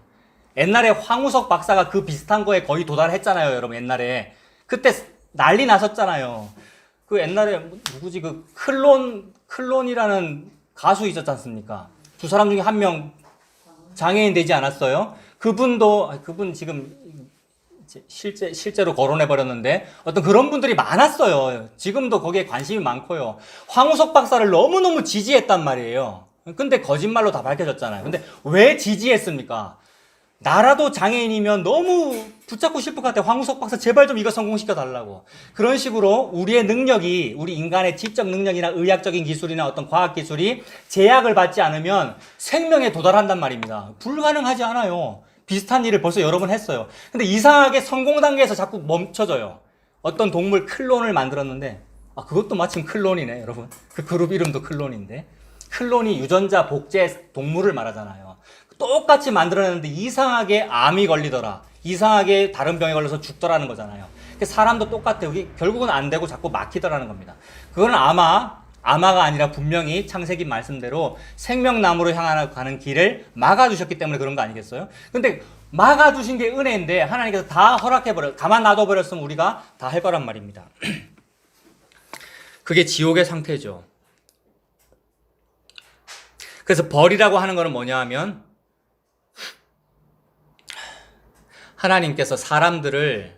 옛날에 황우석 박사가 그 비슷한 거에 거의 도달했잖아요, 여러분. 옛날에 그때 난리 났었잖아요. 그 옛날에 누구지, 그 클론이라는 가수 있었지 않습니까? 두 사람 중에 한 명 장애인 되지 않았어요? 그분 지금 실제로 거론해 버렸는데 어떤 그런 분들이 많았어요. 지금도 거기에 관심이 많고요. 황우석 박사를 너무너무 지지했단 말이에요. 근데 거짓말로 다 밝혀졌잖아요. 근데 왜 지지했습니까? 나라도 장애인이면 너무 붙잡고 싶을 것 같아. 황우석 박사 제발 좀 이거 성공시켜 달라고. 그런 식으로 우리의 능력이, 우리 인간의 지적 능력이나 의학적인 기술이나 어떤 과학 기술이 제약을 받지 않으면 생명에 도달한단 말입니다. 불가능하지 않아요. 비슷한 일을 벌써 여러 번 했어요. 근데 이상하게 성공 단계에서 자꾸 멈춰져요. 어떤 동물 클론을 만들었는데, 그것도 마침 클론이네, 여러분. 그 그룹 이름도 클론인데. 클론이 유전자 복제 동물을 말하잖아요. 똑같이 만들어냈는데 이상하게 암이 걸리더라. 이상하게 다른 병에 걸려서 죽더라는 거잖아요. 사람도 똑같아요. 결국은 안 되고 자꾸 막히더라는 겁니다. 그거는 아마가 아니라 분명히 창세기 말씀대로 생명나무로 향하는 길을 막아주셨기 때문에 그런 거 아니겠어요? 근데 막아주신 게 은혜인데 하나님께서 다 가만 놔둬버렸으면 우리가 다 할 거란 말입니다. 그게 지옥의 상태죠. 그래서 벌이라고 하는 거는 뭐냐 하면 하나님께서 사람들을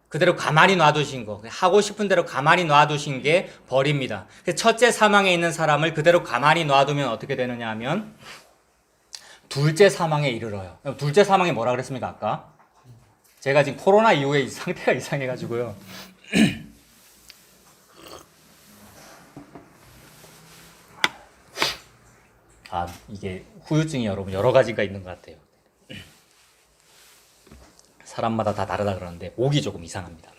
그대로 가만히 놔두신 거, 하고 싶은 대로 가만히 놔두신 게 벌입니다. 첫째 사망에 있는 사람을 그대로 가만히 놔두면 어떻게 되느냐 하면 둘째 사망에 이르러요. 둘째 사망이 뭐라 그랬습니까, 아까? 제가 지금 코로나 이후에 상태가 이상해가지고요. 이게 후유증이 여러분 여러 가지가 있는 것 같아요. 사람마다 다 다르다 그러는데 목이 조금 이상합니다.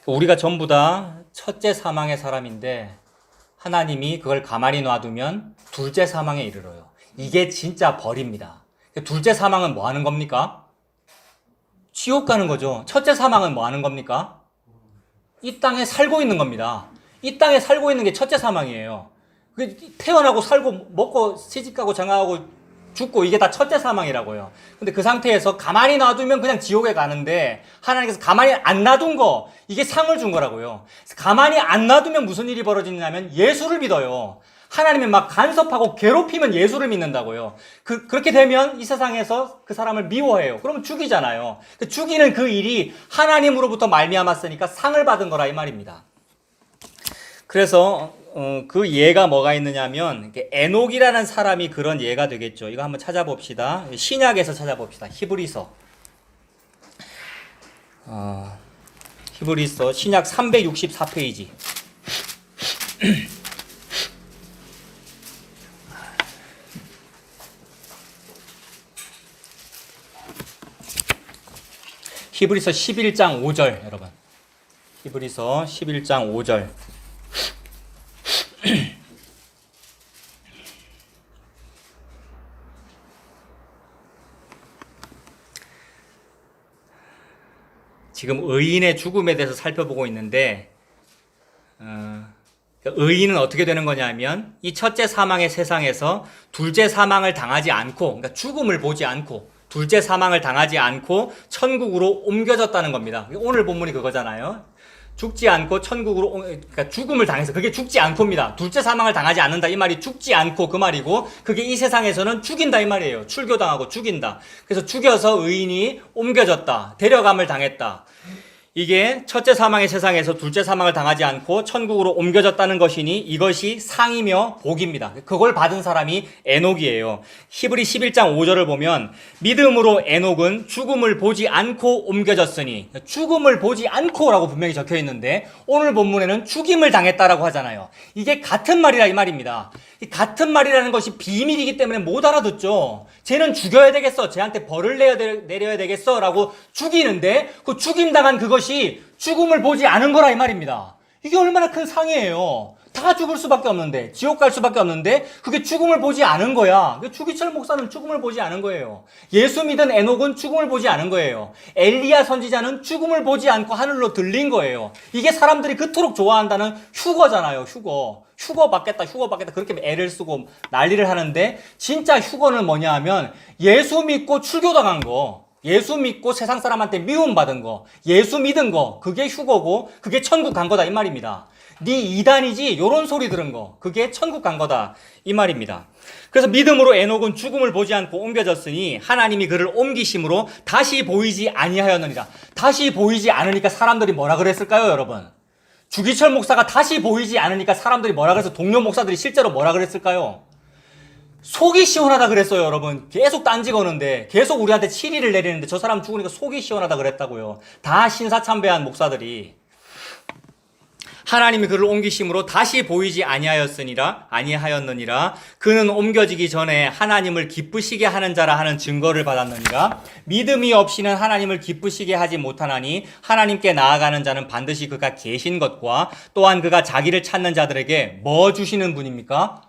우리가 전부 다 첫째 사망의 사람인데 하나님이 그걸 가만히 놔두면 둘째 사망에 이르러요. 이게 진짜 벌입니다. 둘째 사망은 뭐 하는 겁니까? 지옥 가는 거죠. 첫째 사망은 뭐 하는 겁니까? 이 땅에 살고 있는 겁니다. 이 땅에 살고 있는 게 첫째 사망이에요. 태어나고 살고 먹고 시집가고 장가가고 죽고 이게 다 첫째 사망이라고요. 근데 그 상태에서 가만히 놔두면 그냥 지옥에 가는데 하나님께서 가만히 안 놔둔 거, 이게 상을 준 거라고요. 가만히 안 놔두면 무슨 일이 벌어지냐면 예수를 믿어요. 하나님이 막 간섭하고 괴롭히면 예수를 믿는다고요. 그렇게 되면 이 세상에서 그 사람을 미워해요. 그러면 죽이잖아요. 죽이는 그 일이 하나님으로부터 말미암았으니까 상을 받은 거라 이 말입니다. 그래서 그 예가 뭐가 있느냐면 에녹이라는 사람이 그런 예가 되겠죠. 이거 한번 찾아봅시다. 신약에서 찾아봅시다. 히브리서 신약 364페이지. 히브리서 11장 5절 여러분. 히브리서 11장 5절. 지금 의인의 죽음에 대해서 살펴보고 있는데 의인은 어떻게 되는 거냐면 이 첫째 사망의 세상에서 둘째 사망을 당하지 않고, 그러니까 죽음을 보지 않고 둘째 사망을 당하지 않고 천국으로 옮겨졌다는 겁니다. 오늘 본문이 그거잖아요. 죽지 않고 천국으로 그러니까 죽음을 당해서 그게 죽지 않고입니다. 둘째 사망을 당하지 않는다 이 말이 죽지 않고 그 말이고 그게 이 세상에서는 죽인다 이 말이에요. 출교당하고 죽인다. 그래서 죽여서 의인이 옮겨졌다. 데려감을 당했다. 이게 첫째 사망의 세상에서 둘째 사망을 당하지 않고 천국으로 옮겨졌다는 것이니 이것이 상이며 복입니다. 그걸 받은 사람이 에녹이에요. 히브리 11장 5절을 보면 믿음으로 에녹은 죽음을 보지 않고 옮겨졌으니 죽음을 보지 않고라고 분명히 적혀 있는데 오늘 본문에는 죽임을 당했다라고 하잖아요. 이게 같은 말이라 이 말입니다. 이 같은 말이라는 것이 비밀이기 때문에 못 알아듣죠. 쟤는 죽여야 되겠어. 쟤한테 벌을 내려야 되겠어. 라고 죽이는데 그 죽임당한 그것이 죽음을 보지 않은 거라 이 말입니다. 이게 얼마나 큰 상이에요. 다 죽을 수밖에 없는데 지옥 갈 수밖에 없는데 그게 죽음을 보지 않은 거야. 주기철 목사는 죽음을 보지 않은 거예요. 예수 믿은 에녹은 죽음을 보지 않은 거예요. 엘리야 선지자는 죽음을 보지 않고 하늘로 들린 거예요. 이게 사람들이 그토록 좋아한다는 휴거잖아요. 휴거 받겠다 그렇게 애를 쓰고 난리를 하는데 진짜 휴거는 뭐냐 하면 예수 믿고 출교당한 거, 예수 믿고 세상 사람한테 미움받은 거, 예수 믿은 거, 그게 휴거고 그게 천국 간 거다 이 말입니다. 네 이단이지 요런 소리 들은 거 그게 천국 간 거다 이 말입니다. 그래서 믿음으로 에녹은 죽음을 보지 않고 옮겨졌으니 하나님이 그를 옮기심으로 다시 보이지 아니하였느니라. 다시 보이지 않으니까 사람들이 뭐라 그랬을까요 여러분? 주기철 목사가 다시 보이지 않으니까 사람들이 뭐라 그래서 동료 목사들이 실제로 뭐라 그랬을까요? 속이 시원하다 그랬어요 여러분. 계속 딴지 거는데 계속 우리한테 치리를 내리는데 저 사람 죽으니까 속이 시원하다 그랬다고요. 다 신사참배한 목사들이. 하나님이 그를 옮기심으로 다시 보이지 아니하였느니라. 그는 옮겨지기 전에 하나님을 기쁘시게 하는 자라 하는 증거를 받았느니라. 믿음이 없이는 하나님을 기쁘시게 하지 못하나니 하나님께 나아가는 자는 반드시 그가 계신 것과 또한 그가 자기를 찾는 자들에게 뭐 주시는 분입니까?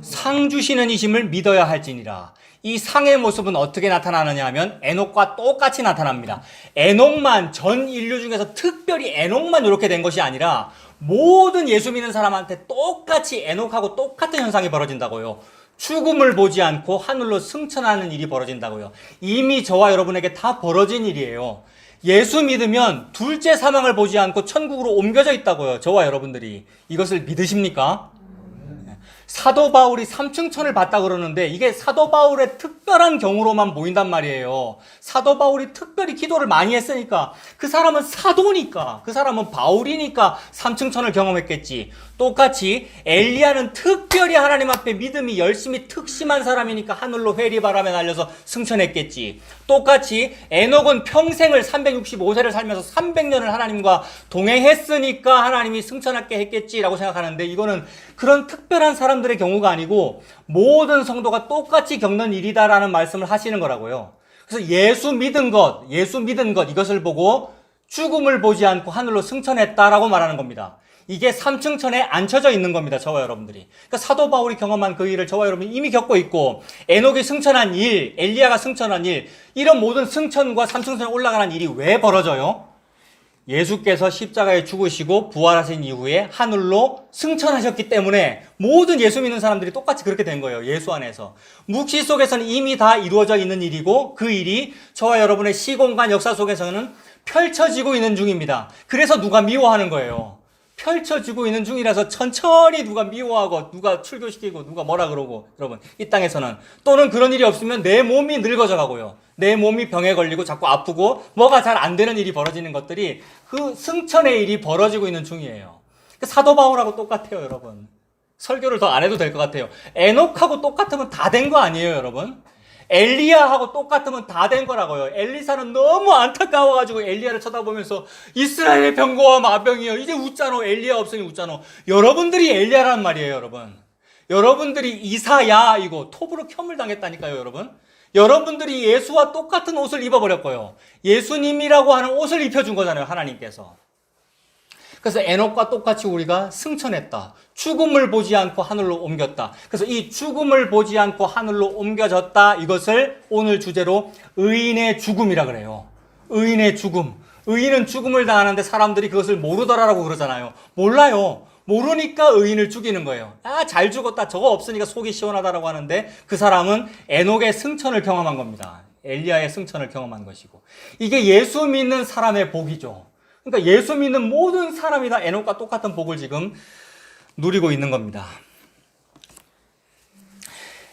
상 주시는 이심을 믿어야 할지니라. 이 상의 모습은 어떻게 나타나느냐 하면 에녹과 똑같이 나타납니다. 에녹만 전 인류 중에서 특별히 에녹만 이렇게 된 것이 아니라 모든 예수 믿는 사람한테 똑같이 에녹하고 똑같은 현상이 벌어진다고요. 죽음을 보지 않고 하늘로 승천하는 일이 벌어진다고요. 이미 저와 여러분에게 다 벌어진 일이에요. 예수 믿으면 둘째 사망을 보지 않고 천국으로 옮겨져 있다고요. 저와 여러분들이. 이것을 믿으십니까? 사도 바울이 삼층천을 봤다 그러는데 이게 사도 바울의 특별한 경우로만 보인단 말이에요. 사도 바울이 특별히 기도를 많이 했으니까 그 사람은 사도니까 그 사람은 바울이니까 삼층천을 경험했겠지. 똑같이 엘리야는 특별히 하나님 앞에 믿음이 열심히 특심한 사람이니까 하늘로 회리바람에 날려서 승천했겠지. 똑같이 에녹은 평생을 365세를 살면서 300년을 하나님과 동행했으니까 하나님이 승천하게 했겠지라고 생각하는데 이거는 그런 특별한 사람들의 경우가 아니고 모든 성도가 똑같이 겪는 일이다라는 말씀을 하시는 거라고요. 그래서 예수 믿은 것 이것을 보고 죽음을 보지 않고 하늘로 승천했다라고 말하는 겁니다. 이게 삼층천에 앉혀져 있는 겁니다. 저와 여러분들이. 그러니까 사도 바울이 경험한 그 일을 저와 여러분이 이미 겪고 있고 에녹이 승천한 일, 엘리야가 승천한 일, 이런 모든 승천과 삼층천에 올라가는 일이 왜 벌어져요? 예수께서 십자가에 죽으시고 부활하신 이후에 하늘로 승천하셨기 때문에 모든 예수 믿는 사람들이 똑같이 그렇게 된 거예요. 예수 안에서. 묵시 속에서는 이미 다 이루어져 있는 일이고 그 일이 저와 여러분의 시공간 역사 속에서는 펼쳐지고 있는 중입니다. 그래서 누가 미워하는 거예요. 펼쳐지고 있는 중이라서 천천히 누가 미워하고 누가 출교시키고 누가 뭐라 그러고 여러분 이 땅에서는 또는 그런 일이 없으면 내 몸이 늙어져 가고요. 내 몸이 병에 걸리고 자꾸 아프고 뭐가 잘 안 되는 일이 벌어지는 것들이 그 승천의 일이 벌어지고 있는 중이에요. 사도 바울하고 똑같아요 여러분. 설교를 더 안 해도 될 것 같아요. 에녹하고 똑같으면 다 된 거 아니에요 여러분? 엘리야하고 똑같으면 다 된 거라고요. 엘리사는 너무 안타까워가지고 엘리야를 쳐다보면서 이스라엘의 병거와 마병이여 이제 웃잖아. 엘리야 없으니 웃잖아. 여러분들이 엘리야란 말이에요 여러분. 여러분들이 이사야이고 톱으로 켬을 당했다니까요 여러분. 여러분들이 예수와 똑같은 옷을 입어버렸고요. 예수님이라고 하는 옷을 입혀준 거잖아요 하나님께서. 그래서 에녹과 똑같이 우리가 승천했다. 죽음을 보지 않고 하늘로 옮겼다. 그래서 이 죽음을 보지 않고 하늘로 옮겨졌다. 이것을 오늘 주제로 의인의 죽음이라 그래요. 의인의 죽음. 의인은 죽음을 당하는데 사람들이 그것을 모르더라라고 그러잖아요. 몰라요. 모르니까 의인을 죽이는 거예요. 아, 잘 죽었다. 저거 없으니까 속이 시원하다라고 하는데 그 사람은 에녹의 승천을 경험한 겁니다. 엘리야의 승천을 경험한 것이고. 이게 예수 믿는 사람의 복이죠. 그러니까 예수 믿는 모든 사람이 다 에녹과 똑같은 복을 지금 누리고 있는 겁니다.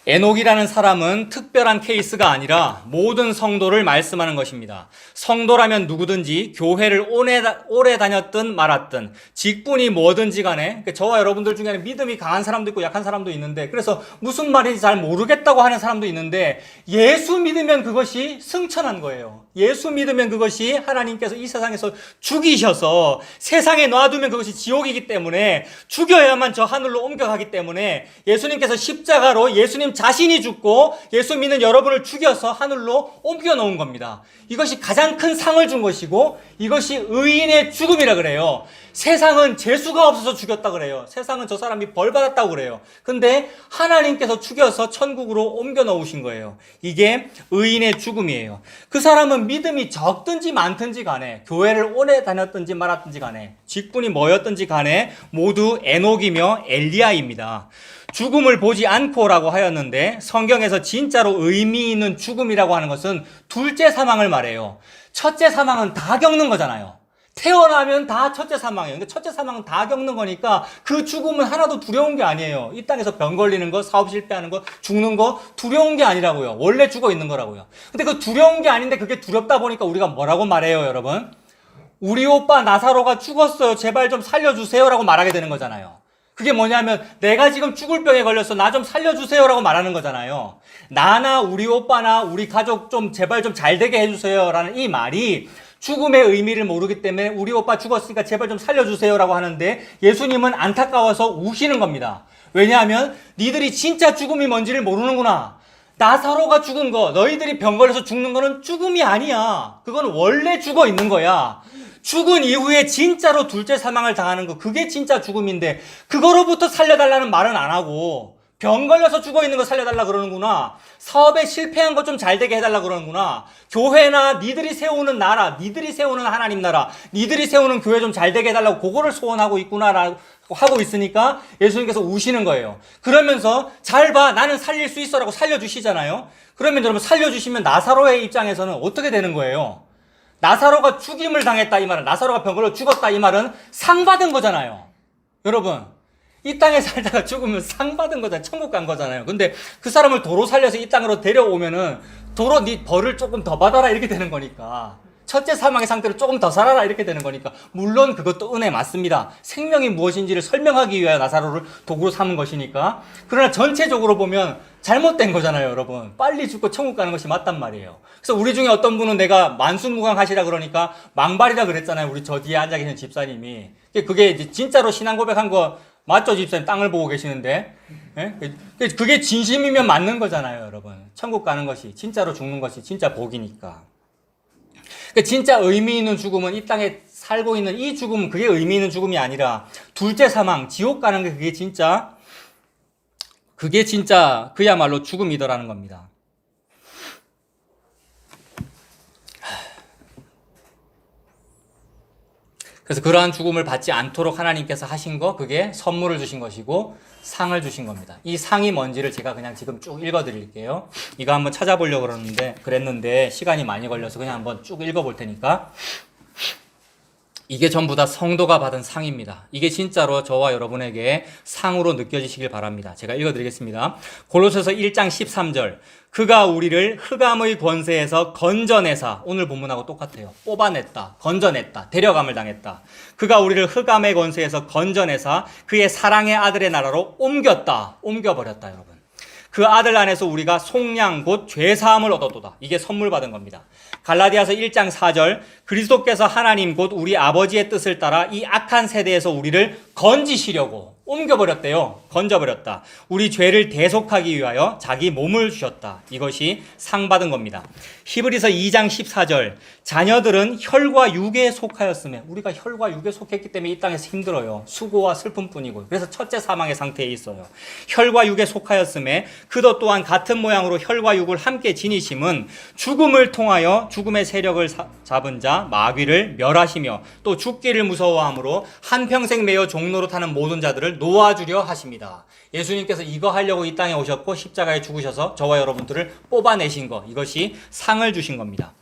에녹이라는 사람은 특별한 케이스가 아니라 모든 성도를 말씀하는 것입니다. 성도라면 누구든지 교회를 오래 다녔든 말았든 직분이 뭐든지 간에, 저와 여러분들 중에는 믿음이 강한 사람도 있고 약한 사람도 있는데, 그래서 무슨 말인지 잘 모르겠다고 하는 사람도 있는데, 예수 믿으면 그것이 승천한 거예요. 예수 믿으면 그것이 하나님께서 이 세상에서 죽이셔서 세상에 놔두면 그것이 지옥이기 때문에 죽여야만 저 하늘로 옮겨가기 때문에 예수님께서 십자가로 예수님 자신이 죽고 예수 믿는 여러분을 죽여서 하늘로 옮겨 놓은 겁니다. 이것이 가장 큰 상을 준 것이고 이것이 의인의 죽음이라 그래요. 세상은 재수가 없어서 죽였다 그래요. 세상은 저 사람이 벌 받았다고 그래요. 근데 하나님께서 죽여서 천국으로 옮겨 놓으신 거예요. 이게 의인의 죽음이에요. 그 사람은 믿음이 적든지 많든지 간에, 교회를 오래 다녔든지 말았든지 간에, 직분이 뭐였든지 간에 모두 에녹이며 엘리야입니다. 죽음을 보지 않고라고 하였는데, 성경에서 진짜로 의미 있는 죽음이라고 하는 것은 둘째 사망을 말해요. 첫째 사망은 다 겪는 거잖아요. 태어나면 다 첫째 사망이에요. 근데 첫째 사망은 다 겪는 거니까 그 죽음은 하나도 두려운 게 아니에요. 이 땅에서 병 걸리는 거, 사업 실패하는 거, 죽는 거 두려운 게 아니라고요. 원래 죽어 있는 거라고요. 근데 그 두려운 게 아닌데 그게 두렵다 보니까 우리가 뭐라고 말해요, 여러분? 우리 오빠 나사로가 죽었어요. 제발 좀 살려주세요. 라고 말하게 되는 거잖아요. 그게 뭐냐면 내가 지금 죽을 병에 걸렸어. 나 좀 살려주세요. 라고 말하는 거잖아요. 나나 우리 오빠나 우리 가족 좀 제발 좀 잘 되게 해주세요. 라는 이 말이 죽음의 의미를 모르기 때문에 우리 오빠 죽었으니까 제발 좀 살려주세요. 라고 하는데 예수님은 안타까워서 우시는 겁니다. 왜냐하면 니들이 진짜 죽음이 뭔지를 모르는구나. 나사로가 죽은 거, 너희들이 병 걸려서 죽는 거는 죽음이 아니야. 그건 원래 죽어 있는 거야. 죽은 이후에 진짜로 둘째 사망을 당하는 거, 그게 진짜 죽음인데 그거로부터 살려달라는 말은 안 하고 병 걸려서 죽어 있는 거 살려달라 그러는구나. 사업에 실패한 거 좀 잘 되게 해달라 그러는구나. 교회나 니들이 세우는 나라, 니들이 세우는 하나님 나라, 니들이 세우는 교회 좀 잘 되게 해달라고 그거를 소원하고 있구나라고 하고 있으니까 예수님께서 우시는 거예요. 그러면서 잘 봐, 나는 살릴 수 있어라고 살려주시잖아요. 그러면 여러분 살려주시면 나사로의 입장에서는 어떻게 되는 거예요? 나사로가 죽임을 당했다 이 말은, 나사로가 병 걸려 죽었다 이 말은 상 받은 거잖아요. 여러분, 이 땅에 살다가 죽으면 상 받은 거잖아요. 천국 간 거잖아요. 근데 그 사람을 도로 살려서 이 땅으로 데려오면은 도로 네 벌을 조금 더 받아라 이렇게 되는 거니까, 첫째 사망의 상태로 조금 더 살아라 이렇게 되는 거니까, 물론 그것도 은혜 맞습니다. 생명이 무엇인지를 설명하기 위하여 나사로를 도구로 삼은 것이니까. 그러나 전체적으로 보면 잘못된 거잖아요, 여러분. 빨리 죽고 천국 가는 것이 맞단 말이에요. 그래서 우리 중에 어떤 분은 내가 만수무강하시라 그러니까 망발이라 그랬잖아요. 우리 저 뒤에 앉아 계신 집사님이. 그게 이제 진짜로 신앙 고백한 거 맞죠, 집사님? 땅을 보고 계시는데. 예? 그게 진심이면 맞는 거잖아요, 여러분. 천국 가는 것이, 진짜로 죽는 것이 진짜 복이니까. 진짜 의미 있는 죽음은 이 땅에 살고 있는 이 죽음은 그게 의미 있는 죽음이 아니라 둘째 사망, 지옥 가는 게 그게 진짜 그야말로 죽음이더라는 겁니다. 그래서 그러한 죽음을 받지 않도록 하나님께서 하신 거, 그게 선물을 주신 것이고 상을 주신 겁니다. 이 상이 뭔지를 제가 그냥 지금 쭉 읽어드릴게요. 이거 한번 찾아보려고 그랬는데 시간이 많이 걸려서 그냥 한번 쭉 읽어볼 테니까. 이게 전부 다 성도가 받은 상입니다. 이게 진짜로 저와 여러분에게 상으로 느껴지시길 바랍니다. 제가 읽어드리겠습니다. 골로새서 1장 13절. 그가 우리를 흑암의 권세에서 건져내사, 오늘 본문하고 똑같아요. 뽑아냈다, 건져냈다, 데려감을 당했다. 그가 우리를 흑암의 권세에서 건져내사 그의 사랑의 아들의 나라로 옮겨버렸다, 여러분. 그 아들 안에서 우리가 속량 곧 죄사함을 얻었도다. 이게 선물 받은 겁니다. 갈라디아서 1장 4절. 그리스도께서 하나님 곧 우리 아버지의 뜻을 따라 이 악한 세대에서 우리를 건지시려고 옮겨버렸대요. 건져버렸다. 우리 죄를 대속하기 위하여 자기 몸을 주셨다. 이것이 상 받은 겁니다. 히브리서 2장 14절. 자녀들은 혈과 육에 속하였으며, 우리가 혈과 육에 속했기 때문에 이 땅에서 힘들어요. 수고와 슬픔뿐이고. 그래서 첫째 사망의 상태에 있어요. 혈과 육에 속하였으며 그도 또한 같은 모양으로 혈과 육을 함께 지니심은 죽음을 통하여 죽음의 세력을 잡은 자 마귀를 멸하시며 또 죽기를 무서워함으로 한평생 매여 종로로 타는 모든 자들을 놓아주려 하십니다. 예수님께서 이거 하려고 이 땅에 오셨고 십자가에 죽으셔서 저와 여러분들을 뽑아내신 것, 이것이 상을 주신 겁니다.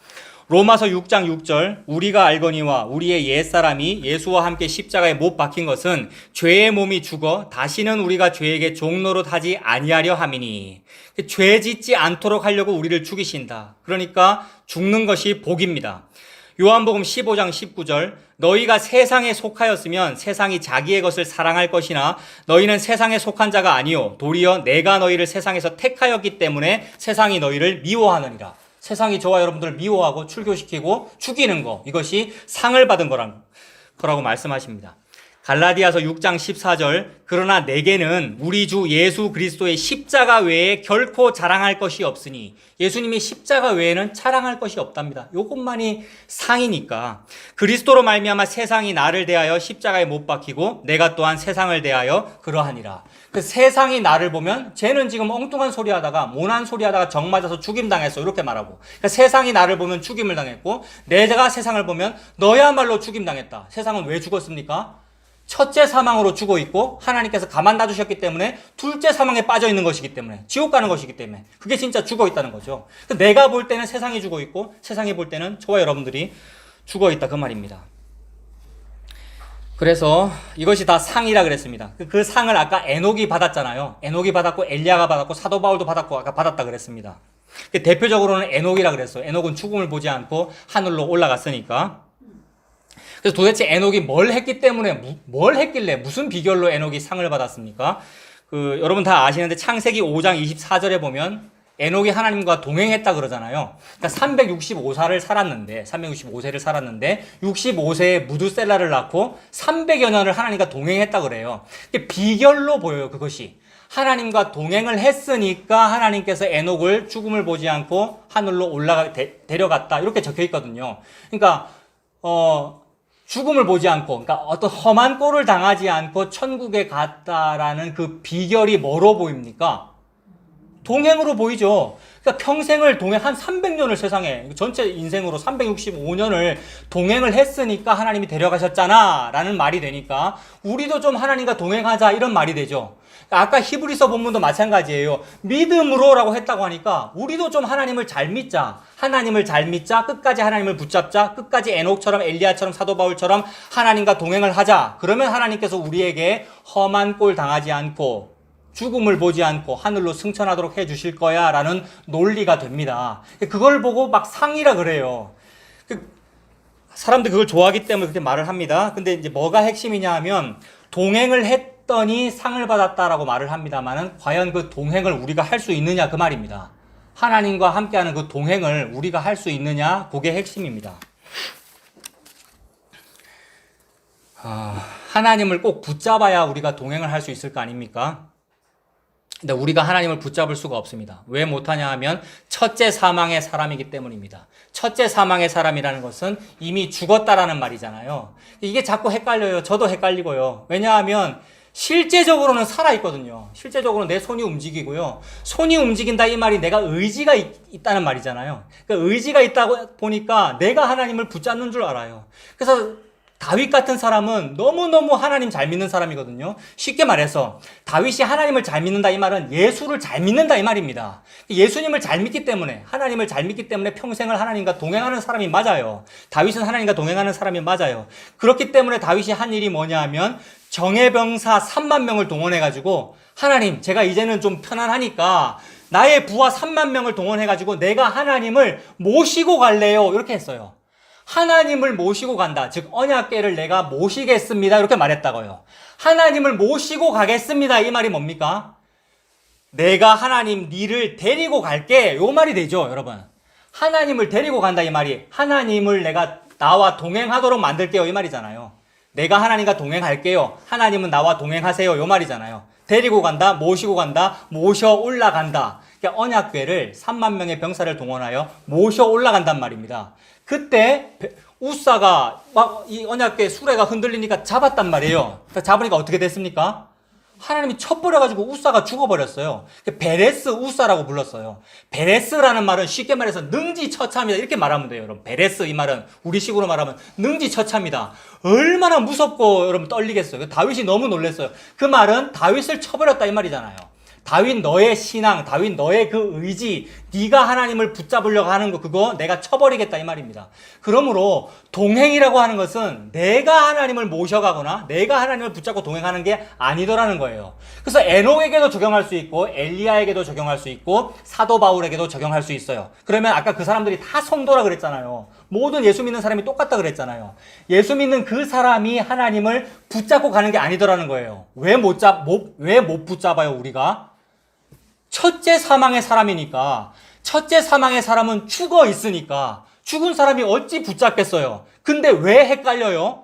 로마서 6장 6절 우리가 알거니와 우리의 옛사람이 예수와 함께 십자가에 못 박힌 것은 죄의 몸이 죽어 다시는 우리가 죄에게 종노릇하지 아니하려 함이니 죄 짓지 않도록 하려고 우리를 죽이신다. 그러니까 죽는 것이 복입니다. 요한복음 15장 19절 너희가 세상에 속하였으면 세상이 자기의 것을 사랑할 것이나 너희는 세상에 속한 자가 아니요 도리어 내가 너희를 세상에서 택하였기 때문에 세상이 너희를 미워하느니라. 세상이 저와 여러분들을 미워하고 출교시키고 죽이는 거, 이것이 상을 받은 거라고 말씀하십니다. 갈라디아서 6장 14절 그러나 내게는 우리 주 예수 그리스도의 십자가 외에 결코 자랑할 것이 없으니 예수님의 십자가 외에는 자랑할 것이 없답니다. 이것만이 상이니까 그리스도로 말미암아 세상이 나를 대하여 십자가에 못 박히고 내가 또한 세상을 대하여 그러하니라. 그 세상이 나를 보면 쟤는 지금 엉뚱한 소리 하다가 모난 소리 하다가 정 맞아서 죽임 당했어 이렇게 말하고, 그러니까 세상이 나를 보면 죽임을 당했고 내가 세상을 보면 너야말로 죽임 당했다. 세상은 왜 죽었습니까? 첫째 사망으로 죽어 있고 하나님께서 가만 놔두셨기 때문에 둘째 사망에 빠져 있는 것이기 때문에 지옥 가는 것이기 때문에 그게 진짜 죽어 있다는 거죠. 내가 볼 때는 세상이 죽어 있고 세상이 볼 때는 저와 여러분들이 죽어 있다 그 말입니다. 그래서 이것이 다 상이라 그랬습니다. 그 상을 아까 에녹이 받았잖아요. 에녹이 받았고 엘리야가 받았고 사도 바울도 받았고 아까 받았다 그랬습니다. 대표적으로는 에녹이라 그랬어요. 에녹은 죽음을 보지 않고 하늘로 올라갔으니까. 그래서 도대체 에녹이 뭘 했기 때문에 뭘 했길래 무슨 비결로 에녹이 상을 받았습니까? 여러분 다 아시는데 창세기 5장 24절에 보면 에녹이 하나님과 동행했다 그러잖아요. 그러니까 365세를 살았는데 65세에 무두셀라를 낳고 300여 년을 하나님과 동행했다 그래요. 비결로 보여요. 그것이 하나님과 동행을 했으니까 하나님께서 에녹을 죽음을 보지 않고 하늘로 데려갔다 이렇게 적혀 있거든요. 그러니까 죽음을 보지 않고, 그러니까 어떤 험한 꼴을 당하지 않고 천국에 갔다라는 그 비결이 뭐로 보입니까? 동행으로 보이죠. 그러니까 평생을 한 300년을 세상에, 전체 인생으로 365년을 동행을 했으니까 하나님이 데려가셨잖아 라는 말이 되니까 우리도 좀 하나님과 동행하자 이런 말이 되죠. 아까 히브리서 본문도 마찬가지예요. 믿음으로 라고 했다고 하니까 우리도 좀 하나님을 잘 믿자. 끝까지 하나님을 붙잡자. 끝까지 에녹처럼 엘리야처럼 사도 바울처럼 하나님과 동행을 하자. 그러면 하나님께서 우리에게 험한 꼴 당하지 않고 죽음을 보지 않고 하늘로 승천하도록 해 주실 거야 라는 논리가 됩니다. 그걸 보고 막 상이라 그래요. 사람들이 그걸 좋아하기 때문에 그렇게 말을 합니다. 근데 이제 뭐가 핵심이냐 하면 동행을 했더니 상을 받았다라고 말을 합니다만은 과연 그 동행을 우리가 할 수 있느냐 그 말입니다. 하나님과 함께하는 그 동행을 우리가 할 수 있느냐 그게 핵심입니다. 하나님을 꼭 붙잡아야 우리가 동행을 할 수 있을 거 아닙니까? 근데 우리가 하나님을 붙잡을 수가 없습니다. 왜 못하냐 하면 첫째 사망의 사람이기 때문입니다. 첫째 사망의 사람이라는 것은 이미 죽었다라는 말이잖아요. 이게 자꾸 헷갈려요. 저도 헷갈리고요. 왜냐하면 실제적으로는 살아있거든요. 실제적으로는 내 손이 움직이고요. 손이 움직인다 이 말이 내가 의지가 있다는 말이잖아요. 그러니까 의지가 있다고 보니까 내가 하나님을 붙잡는 줄 알아요. 그래서 다윗 같은 사람은 너무너무 하나님 잘 믿는 사람이거든요. 쉽게 말해서 다윗이 하나님을 잘 믿는다 이 말은 예수를 잘 믿는다 이 말입니다. 예수님을 잘 믿기 때문에 하나님을 잘 믿기 때문에 평생을 하나님과 동행하는 사람이 맞아요. 다윗은 하나님과 동행하는 사람이 맞아요. 그렇기 때문에 다윗이 한 일이 뭐냐 하면 정예병사 3만 명을 동원해가지고 하나님 제가 이제는 좀 편안하니까 나의 부하 3만 명을 동원해가지고 내가 하나님을 모시고 갈래요 이렇게 했어요. 하나님을 모시고 간다. 즉 언약궤를 내가 모시겠습니다. 이렇게 말했다고요. 하나님을 모시고 가겠습니다. 이 말이 뭡니까? 내가 하나님 니를 데리고 갈게. 요 말이 되죠, 여러분. 하나님을 데리고 간다 이 말이 하나님을 내가 나와 동행하도록 만들게요 이 말이잖아요. 내가 하나님과 동행할게요. 하나님은 나와 동행하세요 요 말이잖아요. 데리고 간다, 모시고 간다, 모셔 올라간다. 그러니까 언약궤를 3만 명의 병사를 동원하여 모셔 올라간단 말입니다. 그때 우사가 막 이 언약궤 수레가 흔들리니까 잡았단 말이에요. 잡으니까 어떻게 됐습니까? 하나님이 쳐버려가지고 우사가 죽어버렸어요. 베레스 우사라고 불렀어요. 베레스라는 말은 쉽게 말해서 능지처참이다 이렇게 말하면 돼요. 여러분 베레스 이 말은 우리식으로 말하면 능지처참이다. 얼마나 무섭고 여러분 떨리겠어요. 다윗이 너무 놀랐어요. 그 말은 다윗을 쳐버렸다 이 말이잖아요. 다윗 너의 신앙, 다윗 너의 그 의지, 네가 하나님을 붙잡으려고 하는 거 그거 내가 쳐버리겠다 이 말입니다. 그러므로 동행이라고 하는 것은 내가 하나님을 모셔가거나 내가 하나님을 붙잡고 동행하는 게 아니더라는 거예요. 그래서 에녹에게도 적용할 수 있고 엘리야에게도 적용할 수 있고 사도 바울에게도 적용할 수 있어요. 그러면 아까 그 사람들이 다 성도라 그랬잖아요. 모든 예수 믿는 사람이 똑같다 그랬잖아요. 예수 믿는 그 사람이 하나님을 붙잡고 가는 게 아니더라는 거예요. 왜 못 붙잡아요, 우리가? 첫째 사망의 사람이니까. 첫째 사망의 사람은 죽어 있으니까. 죽은 사람이 어찌 붙잡겠어요? 근데 왜 헷갈려요?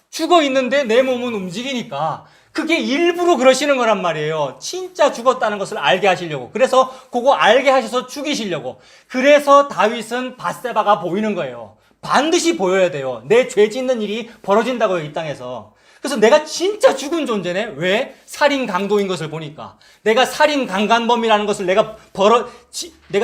죽어 있는데 내 몸은 움직이니까. 그게 일부러 그러시는 거란 말이에요. 진짜 죽었다는 것을 알게 하시려고. 그래서 그거 알게 하셔서 죽이시려고. 그래서 다윗은 밧세바가 보이는 거예요. 반드시 보여야 돼요. 내 죄 짓는 일이 벌어진다고요, 이 땅에서. 그래서 내가 진짜 죽은 존재네? 왜? 살인 강도인 것을 보니까. 내가 살인 강간범이라는 것을 내가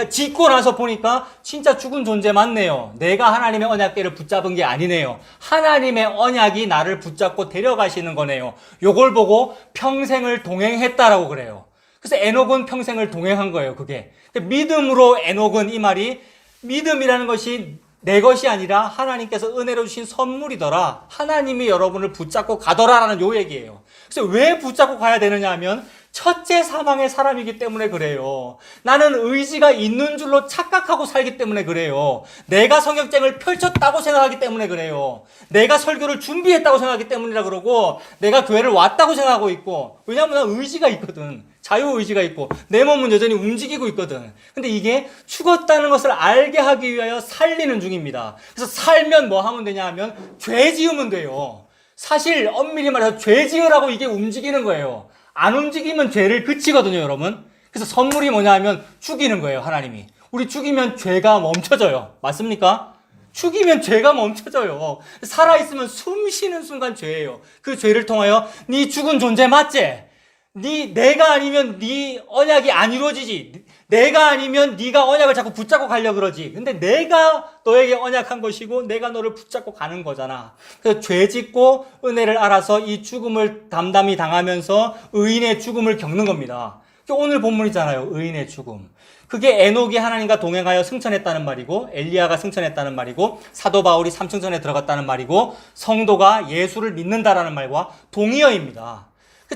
짓고 나서 보니까 진짜 죽은 존재 맞네요. 내가 하나님의 언약궤를 붙잡은 게 아니네요. 하나님의 언약이 나를 붙잡고 데려가시는 거네요. 요걸 보고 평생을 동행했다라고 그래요. 그래서 에녹은 평생을 동행한 거예요, 그게. 믿음으로 에녹은 이 말이 믿음이라는 것이 내 것이 아니라 하나님께서 은혜로 주신 선물이더라. 하나님이 여러분을 붙잡고 가더라라는 요 얘기예요. 그래서 왜 붙잡고 가야 되느냐 하면 첫째 사망의 사람이기 때문에 그래요. 나는 의지가 있는 줄로 착각하고 살기 때문에 그래요. 내가 성경쟁을 펼쳤다고 생각하기 때문에 그래요. 내가 설교를 준비했다고 생각하기 때문이라 그러고 내가 교회를 왔다고 생각하고 있고 왜냐하면 난 의지가 있거든. 자유의지가 있고 내 몸은 여전히 움직이고 있거든. 근데 이게 죽었다는 것을 알게 하기 위하여 살리는 중입니다. 그래서 살면 뭐 하면 되냐 하면 죄 지으면 돼요. 사실 엄밀히 말해서 죄 지으라고 이게 움직이는 거예요. 안 움직이면 죄를 그치거든요, 여러분. 그래서 선물이 뭐냐 하면 죽이는 거예요, 하나님이. 우리 죽이면 죄가 멈춰져요. 맞습니까? 죽이면 죄가 멈춰져요. 살아있으면 숨 쉬는 순간 죄예요. 그 죄를 통하여 네 죽은 존재 맞지? 내가 아니면 네 언약이 안 이루어지지. 내가 아니면 네가 언약을 자꾸 붙잡고 가려고 그러지. 근데 내가 너에게 언약한 것이고 내가 너를 붙잡고 가는 거잖아. 그래서 죄 짓고 은혜를 알아서 이 죽음을 담담히 당하면서 의인의 죽음을 겪는 겁니다. 오늘 본문이잖아요. 의인의 죽음. 그게 에녹이 하나님과 동행하여 승천했다는 말이고 엘리야가 승천했다는 말이고 사도 바울이 삼층전에 들어갔다는 말이고 성도가 예수를 믿는다라는 말과 동의어입니다.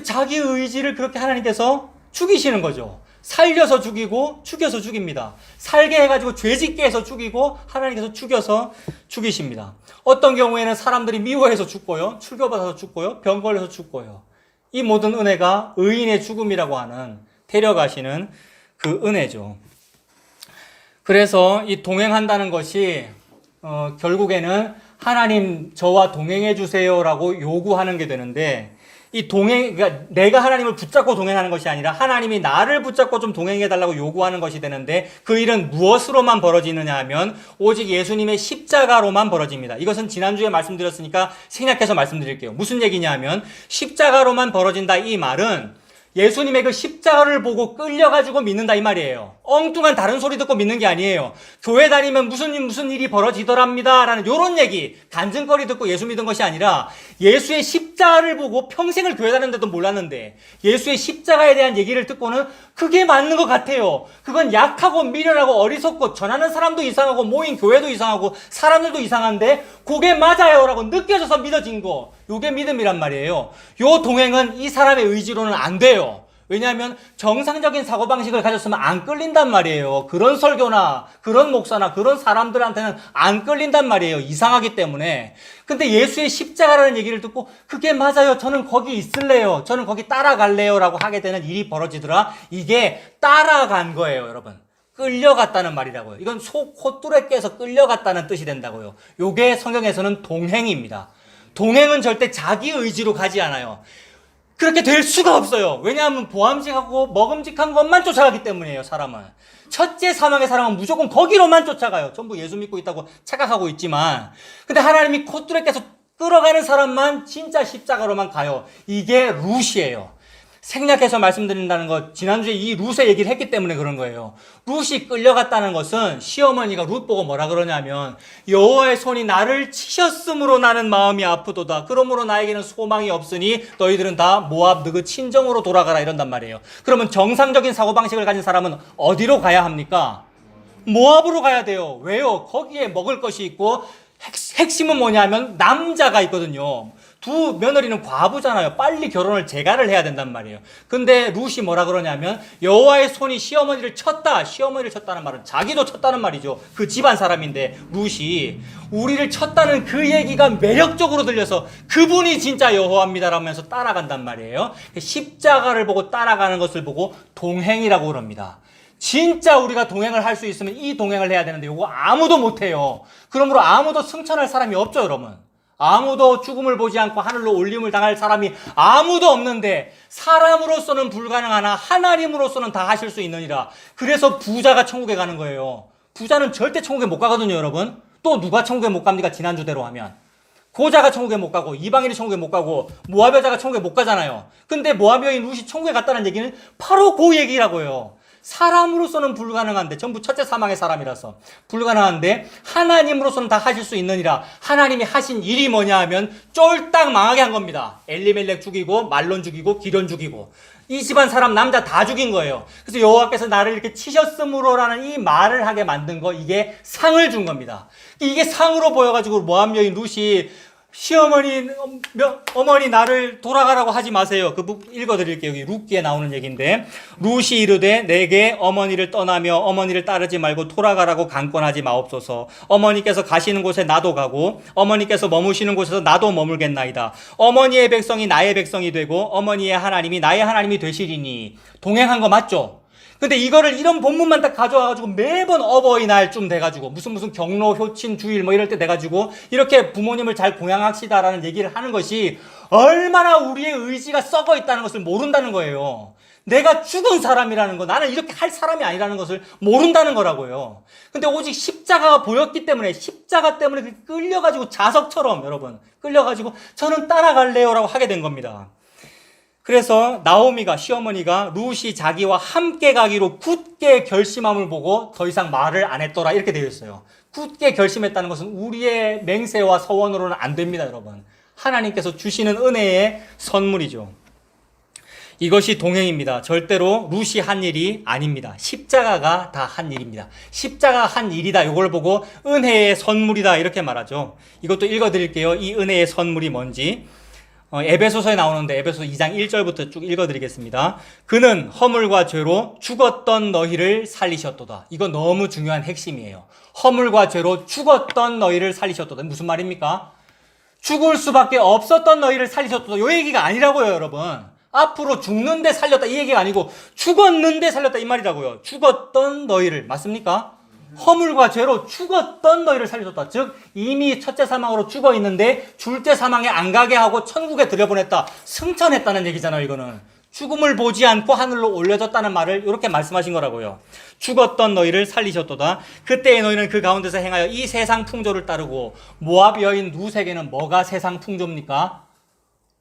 자기 의지를 그렇게 하나님께서 죽이시는 거죠. 살려서 죽이고 죽여서 죽입니다. 살게 해가지고 죄짓게 해서 죽이고 하나님께서 죽여서 죽이십니다. 어떤 경우에는 사람들이 미워해서 죽고요. 출교받아서 죽고요. 병 걸려서 죽고요. 이 모든 은혜가 의인의 죽음이라고 하는 데려가시는 그 은혜죠. 그래서 이 동행한다는 것이 결국에는 하나님 저와 동행해 주세요라고 요구하는 게 되는데 이 그러니까 내가 하나님을 붙잡고 동행하는 것이 아니라 하나님이 나를 붙잡고 좀 동행해달라고 요구하는 것이 되는데 그 일은 무엇으로만 벌어지느냐 하면 오직 예수님의 십자가로만 벌어집니다. 이것은 지난주에 말씀드렸으니까 생략해서 말씀드릴게요. 무슨 얘기냐 하면 십자가로만 벌어진다 이 말은 예수님의 그 십자가를 보고 끌려가지고 믿는다 이 말이에요. 엉뚱한 다른 소리 듣고 믿는 게 아니에요. 교회 다니면 무슨 일이 벌어지더랍니다 라는 요런 얘기, 간증거리 듣고 예수 믿은 것이 아니라 예수의 십자가를 보고 평생을 교회 다녔는데도 몰랐는데 예수의 십자가에 대한 얘기를 듣고는 그게 맞는 것 같아요. 그건 약하고 미련하고 어리석고 전하는 사람도 이상하고 모인 교회도 이상하고 사람들도 이상한데 그게 맞아요 라고 느껴져서 믿어진 거, 요게 믿음이란 말이에요. 요 동행은 이 사람의 의지로는 안 돼요. 왜냐하면 정상적인 사고방식을 가졌으면 안 끌린단 말이에요. 그런 설교나 그런 목사나 그런 사람들한테는 안 끌린단 말이에요. 이상하기 때문에. 근데 예수의 십자가라는 얘기를 듣고 그게 맞아요. 저는 거기 있을래요. 저는 거기 따라갈래요. 라고 하게 되는 일이 벌어지더라. 이게 따라간 거예요, 여러분. 끌려갔다는 말이라고요. 이건 콧뚜레 깨서 끌려갔다는 뜻이 된다고요. 요게 성경에서는 동행입니다. 동행은 절대 자기 의지로 가지 않아요. 그렇게 될 수가 없어요. 왜냐하면 보암직하고 먹음직한 것만 쫓아가기 때문이에요, 사람은. 첫째 사망의 사람은 무조건 거기로만 쫓아가요. 전부 예수 믿고 있다고 착각하고 있지만. 근데 하나님이 콧뚜레 깨서 끌어가는 사람만 진짜 십자가로만 가요. 이게 룻이에요. 생략해서 말씀드린다는 것, 지난주에 이 룻의 얘기를 했기 때문에 그런 거예요. 룻이 끌려갔다는 것은 시어머니가 룻 보고 뭐라 그러냐면 여호와의 손이 나를 치셨으므로 나는 마음이 아프도다. 그러므로 나에게는 소망이 없으니 너희들은 다 모압 너그 친정으로 돌아가라 이런단 말이에요. 그러면 정상적인 사고방식을 가진 사람은 어디로 가야 합니까? 모압으로 가야 돼요. 왜요? 거기에 먹을 것이 있고 핵심은 뭐냐면 남자가 있거든요. 두 며느리는 과부잖아요. 빨리 결혼을 재가를 해야 된단 말이에요. 근데 룻이 뭐라 그러냐면 여호와의 손이 시어머니를 쳤다. 시어머니를 쳤다는 말은 자기도 쳤다는 말이죠. 그 집안 사람인데 룻이 우리를 쳤다는 그 얘기가 매력적으로 들려서 그분이 진짜 여호와입니다라면서 따라간단 말이에요. 십자가를 보고 따라가는 것을 보고 동행이라고 그럽니다. 진짜 우리가 동행을 할 수 있으면 이 동행을 해야 되는데 이거 아무도 못해요. 그러므로 아무도 승천할 사람이 없죠, 여러분. 아무도 죽음을 보지 않고 하늘로 올림을 당할 사람이 아무도 없는데 사람으로서는 불가능하나 하나님으로서는 다 하실 수 있느니라. 그래서 부자가 천국에 가는 거예요. 부자는 절대 천국에 못 가거든요, 여러분. 또 누가 천국에 못 갑니까? 지난주대로 하면. 고자가 천국에 못 가고 이방인이 천국에 못 가고 모압 여자가 천국에 못 가잖아요. 근데 모압 여인 룻이 천국에 갔다는 얘기는 바로 그 얘기라고요. 사람으로서는 불가능한데 전부 첫째 사망의 사람이라서 불가능한데 하나님으로서는 다 하실 수 있느니라. 하나님이 하신 일이 뭐냐 하면 쫄딱 망하게 한 겁니다. 엘리멜렉 죽이고 말론 죽이고 기련 죽이고 이 집안 사람 남자 다 죽인 거예요. 그래서 여호와께서 나를 이렇게 치셨으므로라는 이 말을 하게 만든 거, 이게 상을 준 겁니다. 이게 상으로 보여가지고 모압 여인 룻이 시어머니, 어머니 나를 돌아가라고 하지 마세요. 그 읽어드릴게요. 여기 룻기에 나오는 얘기인데 룻이 이르되 내게 어머니를 떠나며 어머니를 따르지 말고 돌아가라고 강권하지 마옵소서. 어머니께서 가시는 곳에 나도 가고 어머니께서 머무시는 곳에서 나도 머물겠나이다. 어머니의 백성이 나의 백성이 되고 어머니의 하나님이 나의 하나님이 되시리니. 동행한 거 맞죠? 근데 이거를 이런 본문만 딱 가져와가지고 매번 어버이날쯤 돼가지고 무슨 경로, 효친, 주일 뭐 이럴 때 돼가지고 이렇게 부모님을 잘 공양합시다라는 얘기를 하는 것이 얼마나 우리의 의지가 썩어 있다는 것을 모른다는 거예요. 내가 죽은 사람이라는 거, 나는 이렇게 할 사람이 아니라는 것을 모른다는 거라고요. 근데 오직 십자가가 보였기 때문에, 십자가 때문에 끌려가지고 자석처럼 여러분 끌려가지고 저는 따라갈래요라고 하게 된 겁니다. 그래서 나오미가, 시어머니가 룻이 자기와 함께 가기로 굳게 결심함을 보고 더 이상 말을 안 했더라 이렇게 되어 있어요. 굳게 결심했다는 것은 우리의 맹세와 서원으로는 안 됩니다, 여러분. 하나님께서 주시는 은혜의 선물이죠. 이것이 동행입니다. 절대로 룻이 한 일이 아닙니다. 십자가가 다 한 일입니다. 십자가 한 일이다. 이걸 보고 은혜의 선물이다 이렇게 말하죠. 이것도 읽어드릴게요. 이 은혜의 선물이 뭔지. 에베소서에 나오는데 에베소서 2장 1절부터 쭉 읽어드리겠습니다. 그는 허물과 죄로 죽었던 너희를 살리셨도다. 이거 너무 중요한 핵심이에요. 허물과 죄로 죽었던 너희를 살리셨도다. 무슨 말입니까? 죽을 수밖에 없었던 너희를 살리셨도다. 이 얘기가 아니라고요, 여러분. 앞으로 죽는데 살렸다 이 얘기가 아니고 죽었는데 살렸다 이 말이라고요. 죽었던 너희를, 맞습니까? 허물과 죄로 죽었던 너희를 살려줬다. 즉 이미 첫째 사망으로 죽어 있는데 둘째 사망에 안 가게 하고 천국에 들여보냈다. 승천했다는 얘기잖아요. 이거는 죽음을 보지 않고 하늘로 올려졌다는 말을 이렇게 말씀하신 거라고요. 죽었던 너희를 살리셨도다. 그때의 너희는 그 가운데서 행하여 이 세상 풍조를 따르고. 모압 여인 룻에게는 뭐가 세상 풍조입니까?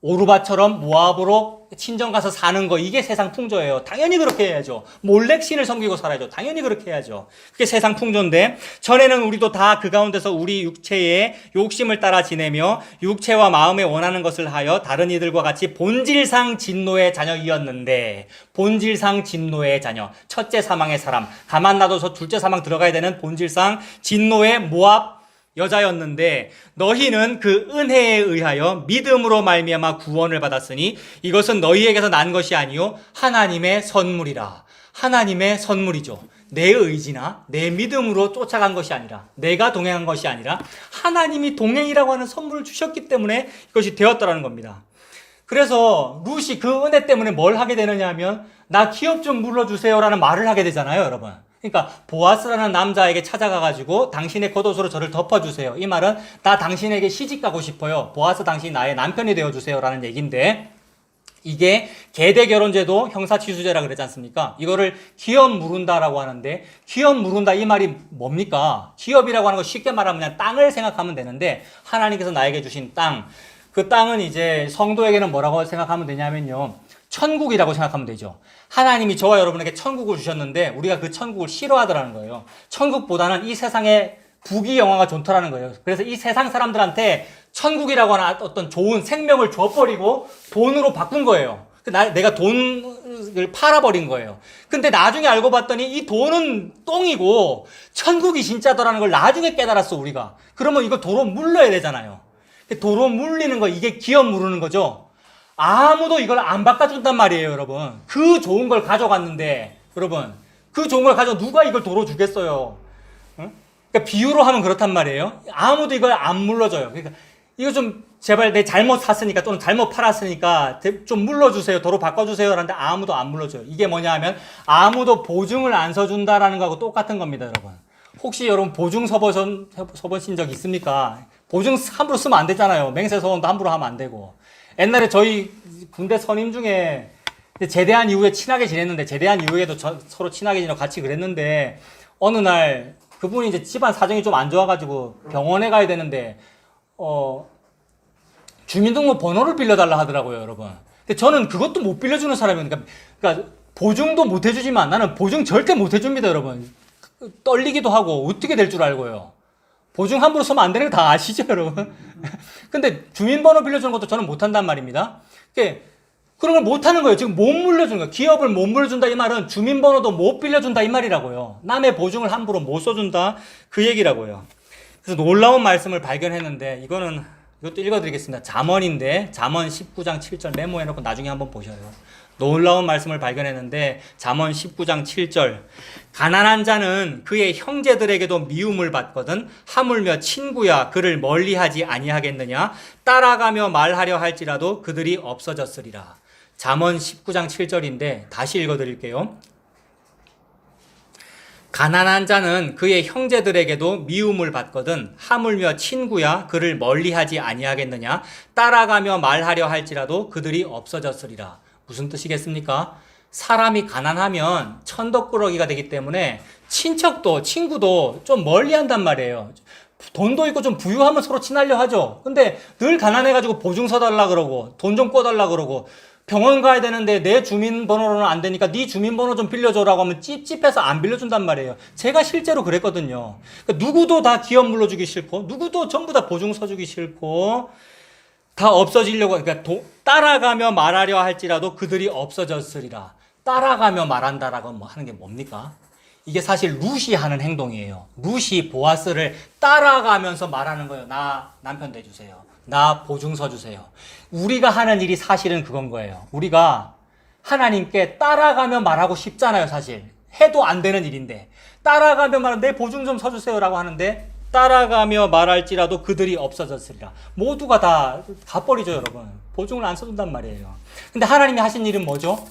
오르바처럼 모압으로 친정 가서 사는 거, 이게 세상 풍조예요. 당연히 그렇게 해야죠. 몰래 신을 섬기고 살아야죠. 당연히 그렇게 해야죠. 그게 세상 풍조인데, 전에는 우리도 다 그 가운데서 우리 육체의 욕심을 따라 지내며 육체와 마음에 원하는 것을 하여 다른 이들과 같이 본질상 진노의 자녀이었는데, 본질상 진노의 자녀, 첫째 사망의 사람, 가만 놔둬서 둘째 사망 들어가야 되는 본질상 진노의 모압 여자였는데 너희는 그 은혜에 의하여 믿음으로 말미암아 구원을 받았으니 이것은 너희에게서 난 것이 아니요 하나님의 선물이라. 하나님의 선물이죠. 내 의지나 내 믿음으로 쫓아간 것이 아니라, 내가 동행한 것이 아니라 하나님이 동행이라고 하는 선물을 주셨기 때문에 이것이 되었더라는 겁니다. 그래서 룻이 그 은혜 때문에 뭘 하게 되느냐 하면 나 기업 좀 물러주세요라는 말을 하게 되잖아요, 여러분. 그러니까 보아스라는 남자에게 찾아가가지고 당신의 겉옷으로 저를 덮어주세요. 이 말은 나 당신에게 시집가고 싶어요. 보아스 당신이 나의 남편이 되어주세요라는 얘기인데, 이게 계대결혼제도 형사취수제라 그러지 않습니까? 이거를 기업 물은다라고 하는데, 기업 물은다 이 말이 뭡니까? 기업이라고 하는 거 쉽게 말하면 그냥 땅을 생각하면 되는데, 하나님께서 나에게 주신 땅, 그 땅은 이제 성도에게는 뭐라고 생각하면 되냐면요, 천국이라고 생각하면 되죠. 하나님이 저와 여러분에게 천국을 주셨는데 우리가 그 천국을 싫어하더라는 거예요. 천국보다는 이 세상의 부귀 영화가 좋더라는 거예요. 그래서 이 세상 사람들한테 천국이라고 하는 어떤 좋은 생명을 줘버리고 돈으로 바꾼 거예요. 내가 돈을 팔아버린 거예요. 근데 나중에 알고 봤더니 이 돈은 똥이고 천국이 진짜더라는 걸 나중에 깨달았어, 우리가. 그러면 이거 도로 물러야 되잖아요. 도로 물리는 거, 이게 기업 물르는 거죠. 아무도 이걸 안 바꿔준단 말이에요, 여러분. 그 좋은 걸 가져갔는데, 여러분, 그 좋은 걸 가져 누가 이걸 도로 주겠어요? 응? 그러니까 비유로 하면 그렇단 말이에요. 아무도 이걸 안 물러줘요. 그러니까 이거 좀 제발 내 잘못 샀으니까 또는 잘못 팔았으니까 좀 물러주세요. 도로 바꿔주세요. 라는데 아무도 안 물러줘요. 이게 뭐냐 하면 아무도 보증을 안 서준다라는 거하고 똑같은 겁니다, 여러분. 혹시 여러분 보증 서보신 적 있습니까? 보증 함부로 쓰면 안 되잖아요. 맹세서원도 함부로 하면 안 되고. 옛날에 저희 군대 선임 중에 제대한 이후에 친하게 지냈는데, 제대한 이후에도 서로 친하게 지내고 같이 그랬는데, 어느 날 그분이 이제 집안 사정이 좀 안 좋아가지고 병원에 가야 되는데, 주민등록 번호를 빌려달라 하더라고요, 여러분. 근데 저는 그것도 못 빌려주는 사람이에요. 그러니까 보증도 못 해주지만 나는 보증 절대 못 해줍니다, 여러분. 떨리기도 하고 어떻게 될 줄 알고요. 보증 함부로 쓰면 안 되는 거 다 아시죠, 여러분? 근데 주민번호 빌려주는 것도 저는 못한단 말입니다. 그런 걸 못하는 거예요. 지금 못 물려주는 거예요. 기업을 못 물려준다 이 말은 주민번호도 못 빌려준다 이 말이라고요. 남의 보증을 함부로 못 써준다 그 얘기라고요. 그래서 놀라운 말씀을 발견했는데 이것도 읽어드리겠습니다. 잠언인데 잠언 19장 7절 메모해놓고 나중에 한번 보셔요. 놀라운 말씀을 발견했는데 잠언 19장 7절 가난한 자는 그의 형제들에게도 미움을 받거든 하물며 친구야 그를 멀리하지 아니하겠느냐 따라가며 말하려 할지라도 그들이 없어졌으리라. 잠언 19장 7절인데 다시 읽어드릴게요. 가난한 자는 그의 형제들에게도 미움을 받거든 하물며 친구야 그를 멀리하지 아니하겠느냐 따라가며 말하려 할지라도 그들이 없어졌으리라. 무슨 뜻이겠습니까? 사람이 가난하면 천덕꾸러기가 되기 때문에 친구도 좀 멀리한단 말이에요. 돈도 있고 좀 부유하면 서로 친하려 하죠. 근데 늘 가난해가지고 보증 서달라 그러고 돈 좀 꿔달라 그러고 병원 가야 되는데 내 주민번호로는 안 되니까 네 주민번호 좀 빌려줘라고 하면 찝찝해서 안 빌려준단 말이에요. 제가 실제로 그랬거든요. 그러니까 누구도 다 기업 물러주기 싫고 누구도 전부 다 보증 서주기 싫고 다 없어지려고, 그러니까 따라가며 말하려 할지라도 그들이 없어졌으리라. 따라가며 말한다라고 하는 게 뭡니까? 이게 사실 룻이 하는 행동이에요. 룻이 보아스를 따라가면서 말하는 거예요. 나 남편 대주세요. 나 보증서 주세요. 우리가 하는 일이 사실은 그건 거예요. 우리가 하나님께 따라가며 말하고 싶잖아요, 사실. 해도 안 되는 일인데. 따라가며 말하면 내 보증 좀 서주세요라고 하는데 따라가며 말할지라도 그들이 없어졌으리라. 모두가 다 가버리죠, 여러분. 보증을 안 써준단 말이에요. 근데 하나님이 하신 일은 뭐죠?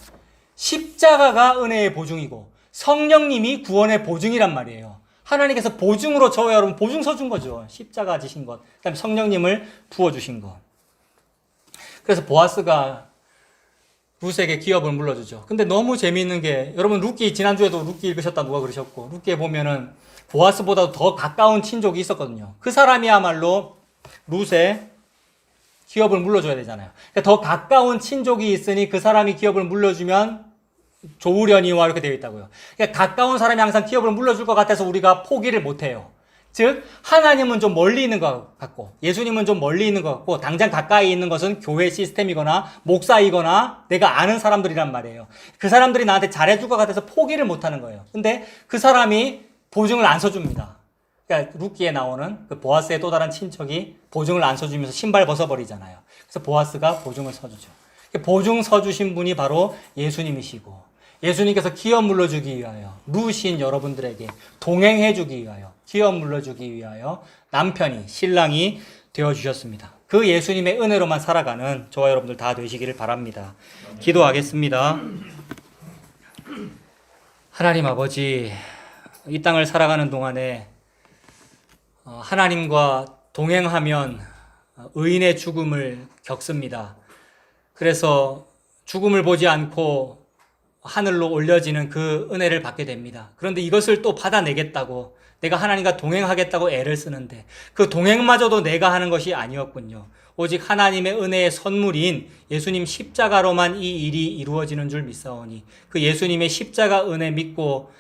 십자가가 은혜의 보증이고 성령님이 구원의 보증이란 말이에요. 하나님께서 보증으로 저와 여러분 보증 서준 거죠. 십자가 지신 것. 그다음에 성령님을 부어주신 것. 그래서 보아스가 룻에게 기업을 물려주죠. 근데 너무 재미있는 게 여러분 지난주에도 룻기 읽으셨다 누가 그러셨고 룻기에 보면은 보아스보다 더 가까운 친족이 있었거든요. 그 사람이야말로 룻에 기업을 물려줘야 되잖아요. 그러니까 더 가까운 친족이 있으니 그 사람이 기업을 물려주면 좋으려니와 이렇게 되어 있다고요. 그러니까 가까운 사람이 항상 기업을 물려줄 것 같아서 우리가 포기를 못해요. 즉 하나님은 좀 멀리 있는 것 같고 예수님은 좀 멀리 있는 것 같고 당장 가까이 있는 것은 교회 시스템이거나 목사이거나 내가 아는 사람들이란 말이에요. 그 사람들이 나한테 잘해줄 것 같아서 포기를 못하는 거예요. 근데 그 사람이 보증을 안 서줍니다. 그러니까 룻기에 나오는 그 보아스의 또 다른 친척이 보증을 안 서주면서 신발 벗어버리잖아요. 그래서 보아스가 보증을 서주죠. 보증 서주신 분이 바로 예수님이시고 예수님께서 기업 물려주기 위하여 룻인 여러분들에게 동행해주기 위하여 기업 물려주기 위하여 남편이 신랑이 되어주셨습니다. 그 예수님의 은혜로만 살아가는 저와 여러분들 다 되시기를 바랍니다. 기도하겠습니다. 하나님 아버지, 이 땅을 살아가는 동안에 하나님과 동행하면 의인의 죽음을 겪습니다. 그래서 죽음을 보지 않고 하늘로 올려지는 그 은혜를 받게 됩니다. 그런데 이것을 또 받아내겠다고 내가 하나님과 동행하겠다고 애를 쓰는데 그 동행마저도 내가 하는 것이 아니었군요. 오직 하나님의 은혜의 선물인 예수님 십자가로만 이 일이 이루어지는 줄 믿사오니 그 예수님의 십자가 은혜 믿고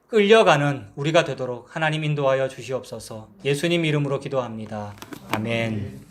끌려가는 우리가 되도록 하나님 인도하여 주시옵소서. 예수님 이름으로 기도합니다. 아멘.